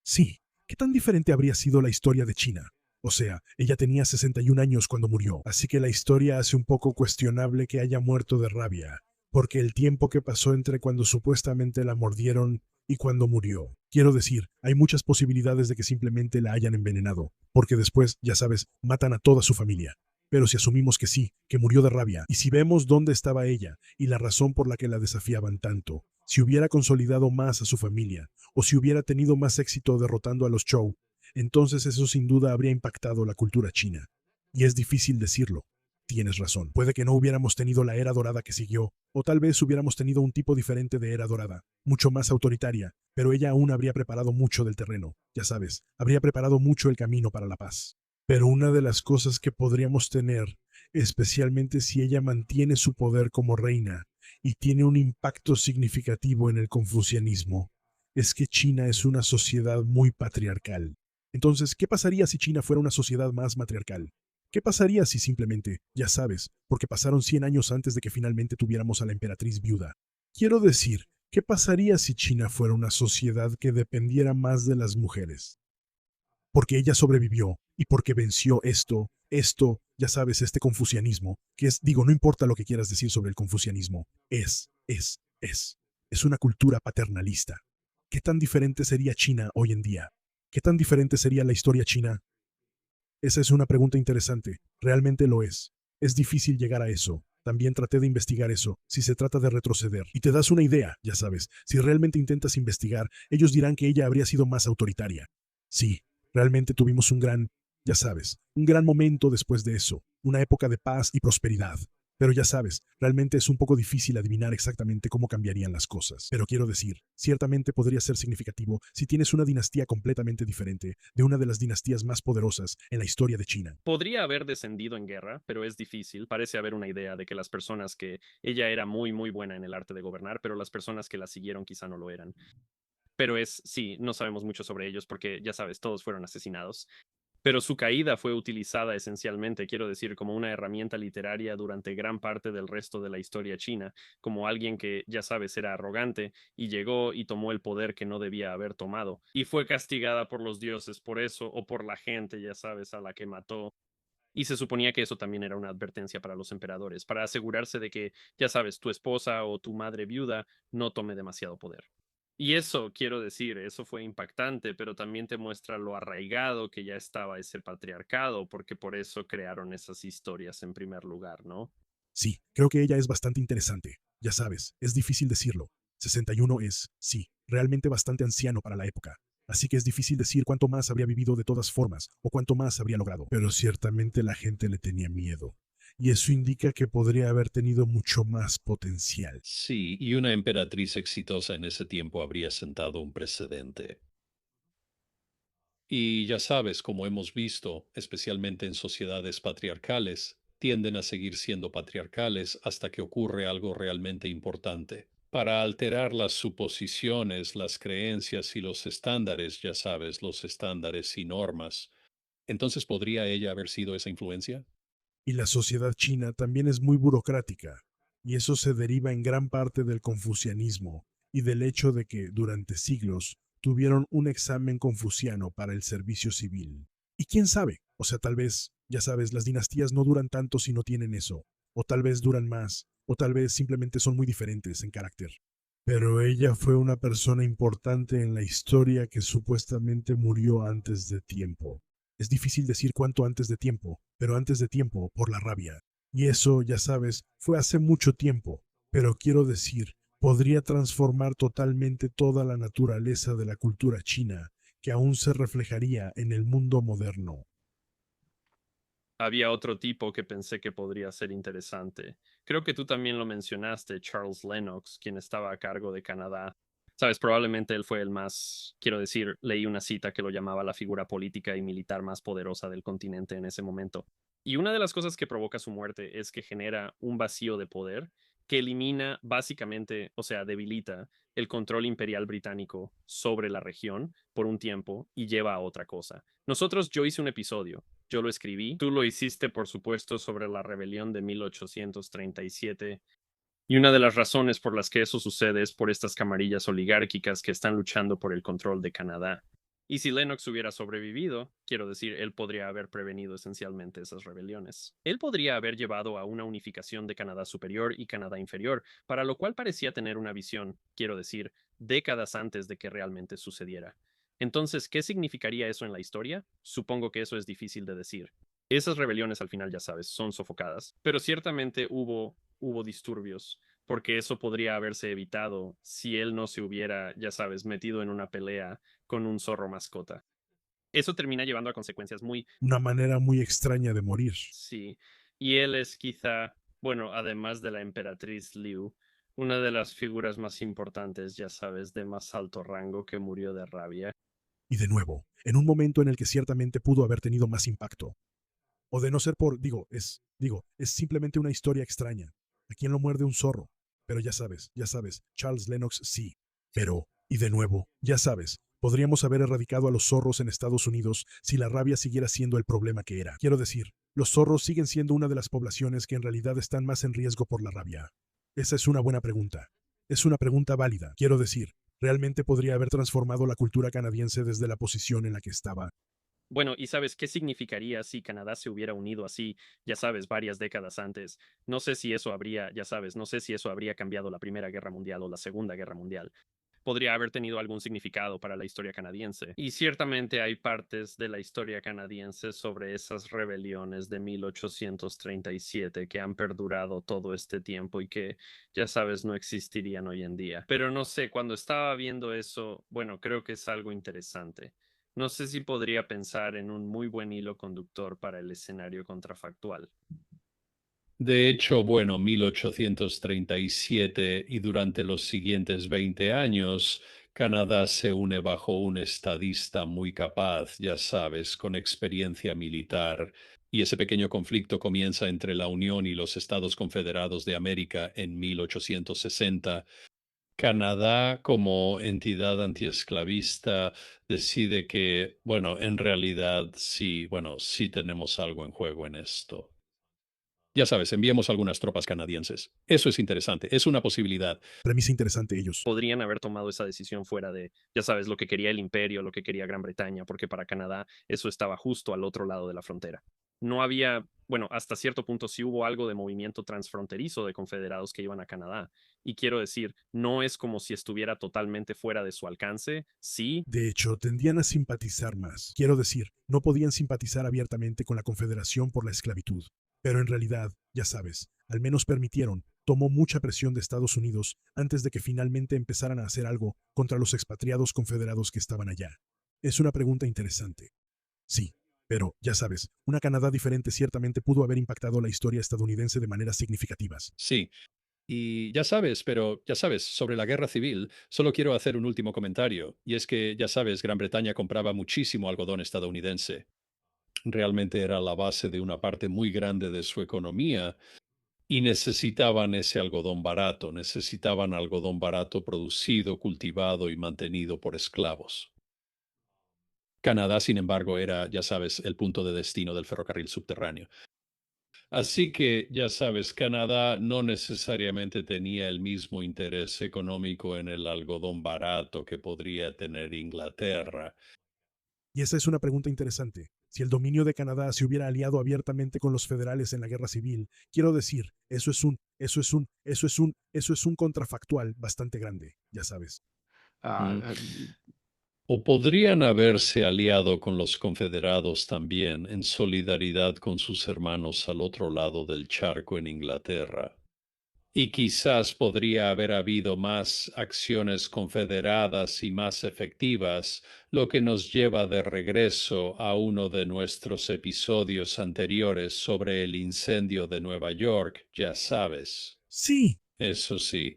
Sí, ¿qué tan diferente habría sido la historia de China? O sea, ella tenía 61 años cuando murió, así que la historia hace un poco cuestionable que haya muerto de rabia, porque el tiempo que pasó entre cuando supuestamente la mordieron y cuando murió. Quiero decir, hay muchas posibilidades de que simplemente la hayan envenenado, porque después, ya sabes, matan a toda su familia. Pero si asumimos que sí, que murió de rabia, y si vemos dónde estaba ella y la razón por la que la desafiaban tanto, si hubiera consolidado más a su familia, o si hubiera tenido más éxito derrotando a los Zhou, entonces eso sin duda habría impactado la cultura china. Y es difícil decirlo. Tienes razón. Puede que no hubiéramos tenido la era dorada que siguió, o tal vez hubiéramos tenido un tipo diferente de era dorada, mucho más autoritaria, pero ella aún habría preparado mucho del terreno, ya sabes, habría preparado mucho el camino para la paz. Pero una de las cosas que podríamos tener, especialmente si ella mantiene su poder como reina y tiene un impacto significativo en el confucianismo, es que China es una sociedad muy patriarcal. Entonces, ¿qué pasaría si China fuera una sociedad más matriarcal? ¿Qué pasaría si simplemente, ya sabes, porque pasaron 100 años antes de que finalmente tuviéramos a la emperatriz viuda? Quiero decir, ¿qué pasaría si China fuera una sociedad que dependiera más de las mujeres? Porque ella sobrevivió y porque venció ya sabes, este confucianismo, que es, digo, no importa lo que quieras decir sobre el confucianismo, es una cultura paternalista. ¿Qué tan diferente sería China hoy en día? ¿Qué tan diferente sería la historia china? Esa es una pregunta interesante. Realmente lo es. Es difícil llegar a eso. También traté de investigar eso, si se trata de retroceder. Y te das una idea, ya sabes. Si realmente intentas investigar, ellos dirán que ella habría sido más autoritaria. Sí, realmente tuvimos ya sabes, un gran momento después de eso. Una época de paz y prosperidad. Pero ya sabes, realmente es un poco difícil adivinar exactamente cómo cambiarían las cosas. Pero quiero decir, ciertamente podría ser significativo si tienes una dinastía completamente diferente de una de las dinastías más poderosas en la historia de China. Podría haber descendido en guerra, pero es difícil. Parece haber una idea de que las personas que ella era muy, muy buena en el arte de gobernar, pero las personas que la siguieron quizá no lo eran. Pero sí, no sabemos mucho sobre ellos porque, ya sabes, todos fueron asesinados. Pero su caída fue utilizada esencialmente, quiero decir, como una herramienta literaria durante gran parte del resto de la historia china, como alguien que, ya sabes, era arrogante y llegó y tomó el poder que no debía haber tomado. Y fue castigada por los dioses por eso, o por la gente, ya sabes, a la que mató. Y se suponía que eso también era una advertencia para los emperadores, para asegurarse de que, ya sabes, tu esposa o tu madre viuda no tome demasiado poder. Y eso, quiero decir, eso fue impactante, pero también te muestra lo arraigado que ya estaba ese patriarcado, porque por eso crearon esas historias en primer lugar, ¿no? Sí, creo que ella es bastante interesante. Ya sabes, es difícil decirlo. 61 es, sí, realmente bastante anciano para la época. Así que es difícil decir cuánto más habría vivido de todas formas o cuánto más habría logrado. Pero ciertamente la gente le tenía miedo. Y eso indica que podría haber tenido mucho más potencial. Sí, y una emperatriz exitosa en ese tiempo habría sentado un precedente. Y ya sabes, como hemos visto, especialmente en sociedades patriarcales, tienden a seguir siendo patriarcales hasta que ocurre algo realmente importante. Para alterar las suposiciones, las creencias y los estándares, ya sabes, los estándares y normas. Entonces, ¿podría ella haber sido esa influencia? Y la sociedad china también es muy burocrática, y eso se deriva en gran parte del confucianismo y del hecho de que, durante siglos, tuvieron un examen confuciano para el servicio civil. Y quién sabe, o sea, tal vez, ya sabes, las dinastías no duran tanto si no tienen eso. o tal vez duran más, o tal vez simplemente son muy diferentes en carácter. Pero ella fue una persona importante en la historia que supuestamente murió antes de tiempo. Es difícil decir cuánto antes de tiempo, pero antes de tiempo por la rabia. Y eso, ya sabes, fue hace mucho tiempo. Pero quiero decir, podría transformar totalmente toda la naturaleza de la cultura china, que aún se reflejaría en el mundo moderno. Había otro tipo que pensé que podría ser interesante. Creo que tú también lo mencionaste, Charles Lennox, quien estaba a cargo de Canadá. Sabes, probablemente él fue el más, quiero decir, leí una cita que lo llamaba la figura política y militar más poderosa del continente en ese momento. Y una de las cosas que provoca su muerte es que genera un vacío de poder que elimina básicamente, o sea, debilita el control imperial británico sobre la región por un tiempo y lleva a otra cosa. Yo hice un episodio, yo lo escribí, tú lo hiciste, por supuesto, sobre la rebelión de 1837. Y una de las razones por las que eso sucede es por estas camarillas oligárquicas que están luchando por el control de Canadá. Y si Lennox hubiera sobrevivido, quiero decir, él podría haber prevenido esencialmente esas rebeliones. Él podría haber llevado a una unificación de Canadá superior y Canadá inferior, para lo cual parecía tener una visión, quiero decir, décadas antes de que realmente sucediera. Entonces, ¿qué significaría eso en la historia? Supongo que eso es difícil de decir. Esas rebeliones al final, ya sabes, son sofocadas, pero ciertamente hubo disturbios, porque eso podría haberse evitado si él no se hubiera, ya sabes, metido en una pelea con un zorro mascota. Eso termina llevando a consecuencias muy, Una manera muy extraña de morir. sí, y él es quizá, bueno, además de la emperatriz Liu, una de las figuras más importantes, ya sabes, de más alto rango que murió de rabia. Y de nuevo, en un momento en el que ciertamente pudo haber tenido más impacto. O de no ser por, es simplemente una historia extraña. ¿A quién lo muerde un zorro? Pero ya sabes, Charles Lennox sí. Pero, y de nuevo, ya sabes, podríamos haber erradicado a los zorros en Estados Unidos si la rabia siguiera siendo el problema que era. Quiero decir, los zorros siguen siendo una de las poblaciones que en realidad están más en riesgo por la rabia. Esa es una buena pregunta. Es una pregunta válida. Quiero decir, realmente podría haber transformado la cultura canadiense desde la posición en la que estaba. Bueno, ¿y sabes qué significaría si Canadá se hubiera unido así, ya sabes, varias décadas antes? No sé si eso habría, ya sabes, no sé si eso habría cambiado la Primera Guerra Mundial o la Segunda Guerra Mundial. Podría haber tenido algún significado para la historia canadiense. Y ciertamente hay partes de la historia canadiense sobre esas rebeliones de 1837 que han perdurado todo este tiempo y que, ya sabes, no existirían hoy en día. Pero no sé, cuando estaba viendo eso, bueno, creo que es algo interesante. No sé si podría pensar en un muy buen hilo conductor para el escenario contrafactual. De hecho, bueno, 1837 y durante los siguientes 20 años, Canadá se une bajo un estadista muy capaz, ya sabes, con experiencia militar, y ese pequeño conflicto comienza entre la Unión y los Estados Confederados de América en 1860. Canadá, como entidad antiesclavista, decide que, bueno, en realidad sí, bueno, sí tenemos algo en juego en esto. Ya sabes, enviemos algunas tropas canadienses. Eso es interesante, es una posibilidad. Premisa interesante ellos. Podrían haber tomado esa decisión fuera de, ya sabes, lo que quería el imperio, lo que quería Gran Bretaña, porque para Canadá eso estaba justo al otro lado de la frontera. No había, bueno, hasta cierto punto sí hubo algo de movimiento transfronterizo de confederados que iban a Canadá. Y quiero decir, no es como si estuviera totalmente fuera de su alcance, sí. De hecho, tendían a simpatizar más. Quiero decir, no podían simpatizar abiertamente con la Confederación por la esclavitud. Pero en realidad, ya sabes, al menos permitieron, tomó mucha presión de Estados Unidos antes de que finalmente empezaran a hacer algo contra los expatriados confederados que estaban allá. Es una pregunta interesante. Sí, pero, ya sabes, una Canadá diferente ciertamente pudo haber impactado la historia estadounidense de maneras significativas. Sí. Y ya sabes, pero ya sabes, sobre la guerra civil, solo quiero hacer un último comentario, y es que, ya sabes, Gran Bretaña compraba muchísimo algodón estadounidense. Realmente era la base de una parte muy grande de su economía y necesitaban ese algodón barato, necesitaban algodón barato producido, cultivado y mantenido por esclavos. Canadá, sin embargo, era, ya sabes, el punto de destino del ferrocarril subterráneo. Así que, ya sabes, Canadá no necesariamente tenía el mismo interés económico en el algodón barato que podría tener Inglaterra. Y esa es una pregunta interesante. si el dominio de Canadá se hubiera aliado abiertamente con los federales en la guerra civil, quiero decir, eso es un contrafactual bastante grande, ya sabes. Mm. O podrían haberse aliado con los confederados también, en solidaridad con sus hermanos al otro lado del charco en Inglaterra. Y quizás podría haber habido más acciones confederadas y más efectivas, lo que nos lleva de regreso a uno de nuestros episodios anteriores sobre el incendio de Nueva York, ya sabes. Sí, Eso sí.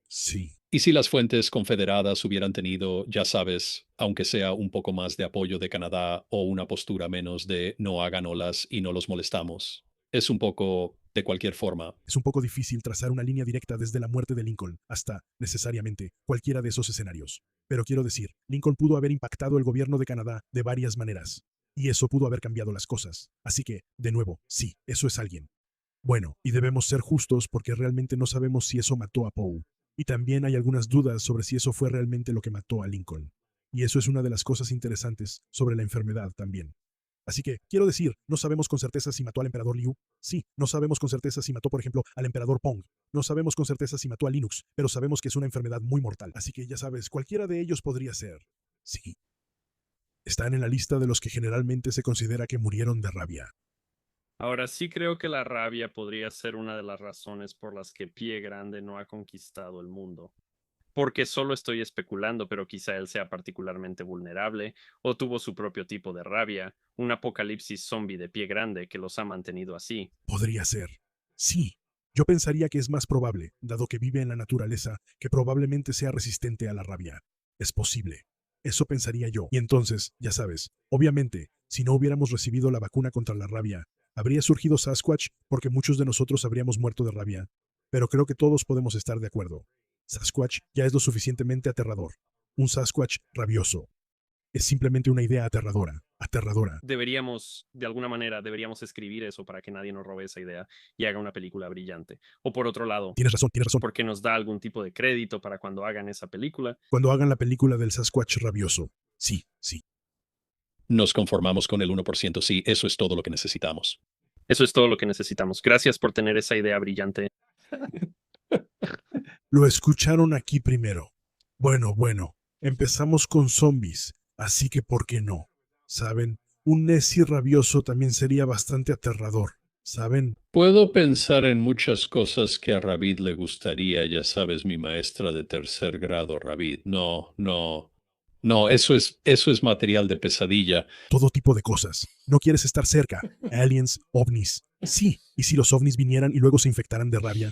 sí. Y si las fuentes confederadas hubieran tenido, ya sabes, aunque sea un poco más de apoyo de Canadá o una postura menos de no hagan olas y no los molestamos. Es un poco de cualquier forma. Es un poco difícil trazar una línea directa desde la muerte de Lincoln hasta, necesariamente, cualquiera de esos escenarios. Pero quiero decir, Lincoln pudo haber impactado el gobierno de Canadá de varias maneras. Y eso pudo haber cambiado las cosas. Así que, de nuevo, sí, eso es alguien. Bueno, y debemos ser justos porque realmente no sabemos si eso mató a Poe. Y también hay algunas dudas sobre si eso fue realmente lo que mató a Lincoln. Y eso es una de las cosas interesantes sobre la enfermedad también. Así que, quiero decir, no sabemos con certeza si mató al emperador Liu. Sí, no sabemos con certeza si mató, por ejemplo, al emperador Pong. No sabemos con certeza si mató a Linux, pero sabemos que es una enfermedad muy mortal. Así que ya sabes, cualquiera de ellos podría ser. Sí. Están en la lista de los que generalmente se considera que murieron de rabia. Ahora sí creo que la rabia podría ser una de las razones por las que Pie Grande no ha conquistado el mundo. Porque solo estoy especulando, pero quizá él sea particularmente vulnerable, o tuvo su propio tipo de rabia, un apocalipsis zombie de Pie Grande que los ha mantenido así. Podría ser. Sí. Yo pensaría que es más probable, dado que vive en la naturaleza, que probablemente sea resistente a la rabia. Es posible. Eso pensaría yo. Y entonces, ya sabes, obviamente, si no hubiéramos recibido la vacuna contra la rabia, habría surgido Sasquatch porque muchos de nosotros habríamos muerto de rabia. Pero creo que todos podemos estar de acuerdo. Sasquatch ya es lo suficientemente aterrador. Un Sasquatch rabioso. Es simplemente una idea aterradora. Aterradora. Deberíamos, de alguna manera, deberíamos escribir eso para que nadie nos robe esa idea y haga una película brillante. O por otro lado, Tienes razón, tienes razón. porque nos da algún tipo de crédito para cuando hagan esa película. Cuando hagan la película del Sasquatch rabioso. Sí, sí. Nos conformamos con el 1%, sí, eso es todo lo que necesitamos. Eso es todo lo que necesitamos. Gracias por tener esa idea brillante. Lo escucharon aquí primero. Bueno, empezamos con zombies, así que ¿por qué no? ¿Saben? Un Nessie rabioso también sería bastante aterrador, ¿saben? Puedo pensar en muchas cosas que a Ravid le gustaría, ya sabes, mi maestra de tercer grado, Ravid. No, eso es material de pesadilla. Todo tipo de cosas. No quieres estar cerca. Aliens, ovnis. Sí, y si los ovnis vinieran y luego se infectaran de rabia.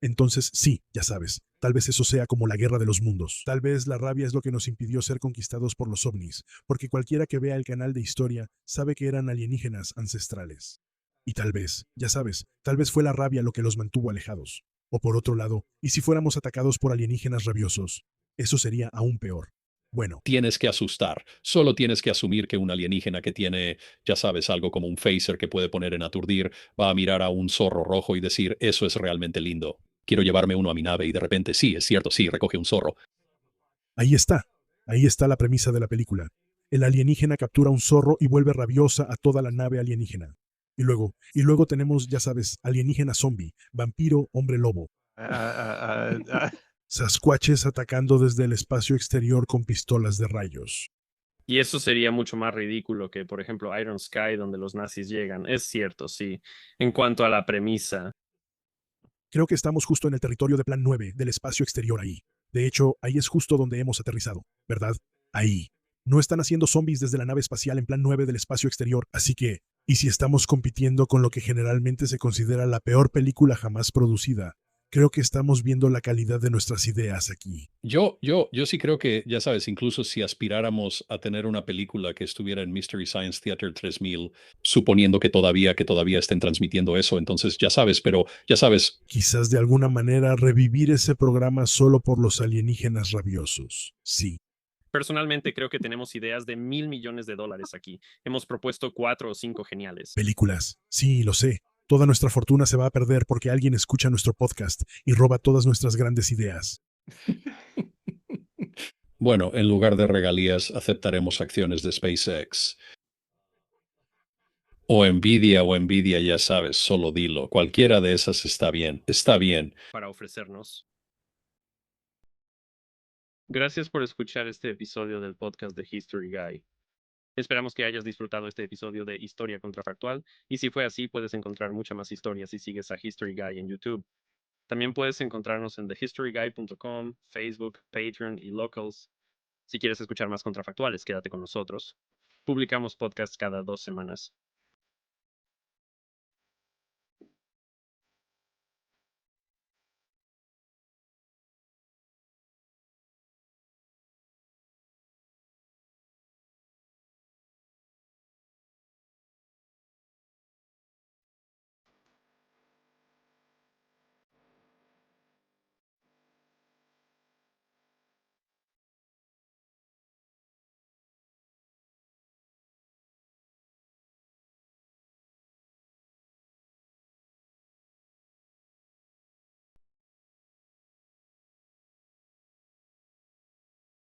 Entonces, sí, ya sabes, tal vez eso sea como la guerra de los mundos. Tal vez la rabia es lo que nos impidió ser conquistados por los ovnis, porque cualquiera que vea el canal de historia sabe que eran alienígenas ancestrales. Y tal vez, ya sabes, tal vez fue la rabia lo que los mantuvo alejados. O por otro lado, ¿y si fuéramos atacados por alienígenas rabiosos? Eso sería aún peor. Bueno, Tienes que asustar. Solo tienes que asumir que un alienígena que tiene, ya sabes, algo como un phaser que puede poner en aturdir, va a mirar a un zorro rojo y decir, eso es realmente lindo. Quiero llevarme uno a mi nave y de repente, sí, es cierto, sí, recoge un zorro. ahí está. Ahí está la premisa de la película. El alienígena captura un zorro y vuelve rabiosa a toda la nave alienígena. Y luego tenemos, ya sabes, alienígena zombie, vampiro, hombre lobo. Sasquatches atacando desde el espacio exterior con pistolas de rayos. Y eso sería mucho más ridículo que, por ejemplo, Iron Sky, donde los nazis llegan. Es cierto, sí. En cuanto a la premisa, Creo que estamos justo en el territorio de Plan 9 del espacio exterior ahí. De hecho, ahí es justo donde hemos aterrizado, ¿verdad? Ahí. No están haciendo zombies desde la nave espacial en Plan 9 del espacio exterior, así que, ¿y si estamos compitiendo con lo que generalmente se considera la peor película jamás producida? Creo que estamos viendo la calidad de nuestras ideas aquí. Yo sí creo que, ya sabes, incluso si aspiráramos a tener una película que estuviera en Mystery Science Theater 3000, suponiendo que todavía estén transmitiendo eso, entonces ya sabes, pero ya sabes, Quizás de alguna manera revivir ese programa solo por los alienígenas rabiosos. Sí. personalmente creo que tenemos ideas de $1.000 millones aquí. Hemos propuesto 4 o 5 geniales. Películas. Sí, lo sé. Toda nuestra fortuna se va a perder porque alguien escucha nuestro podcast y roba todas nuestras grandes ideas. bueno, en lugar de regalías, aceptaremos acciones de SpaceX. o envidia, ya sabes, solo dilo. Cualquiera de esas está bien, está bien. para ofrecernos. Gracias por escuchar este episodio del podcast de History Guy. Esperamos que hayas disfrutado este episodio de Historia Contrafactual, y si fue así, puedes encontrar mucha más historia si sigues a History Guy en YouTube. También puedes encontrarnos en thehistoryguy.com, Facebook, Patreon y Locals. Si quieres escuchar más contrafactuales, quédate con nosotros. Publicamos podcasts cada 2 semanas.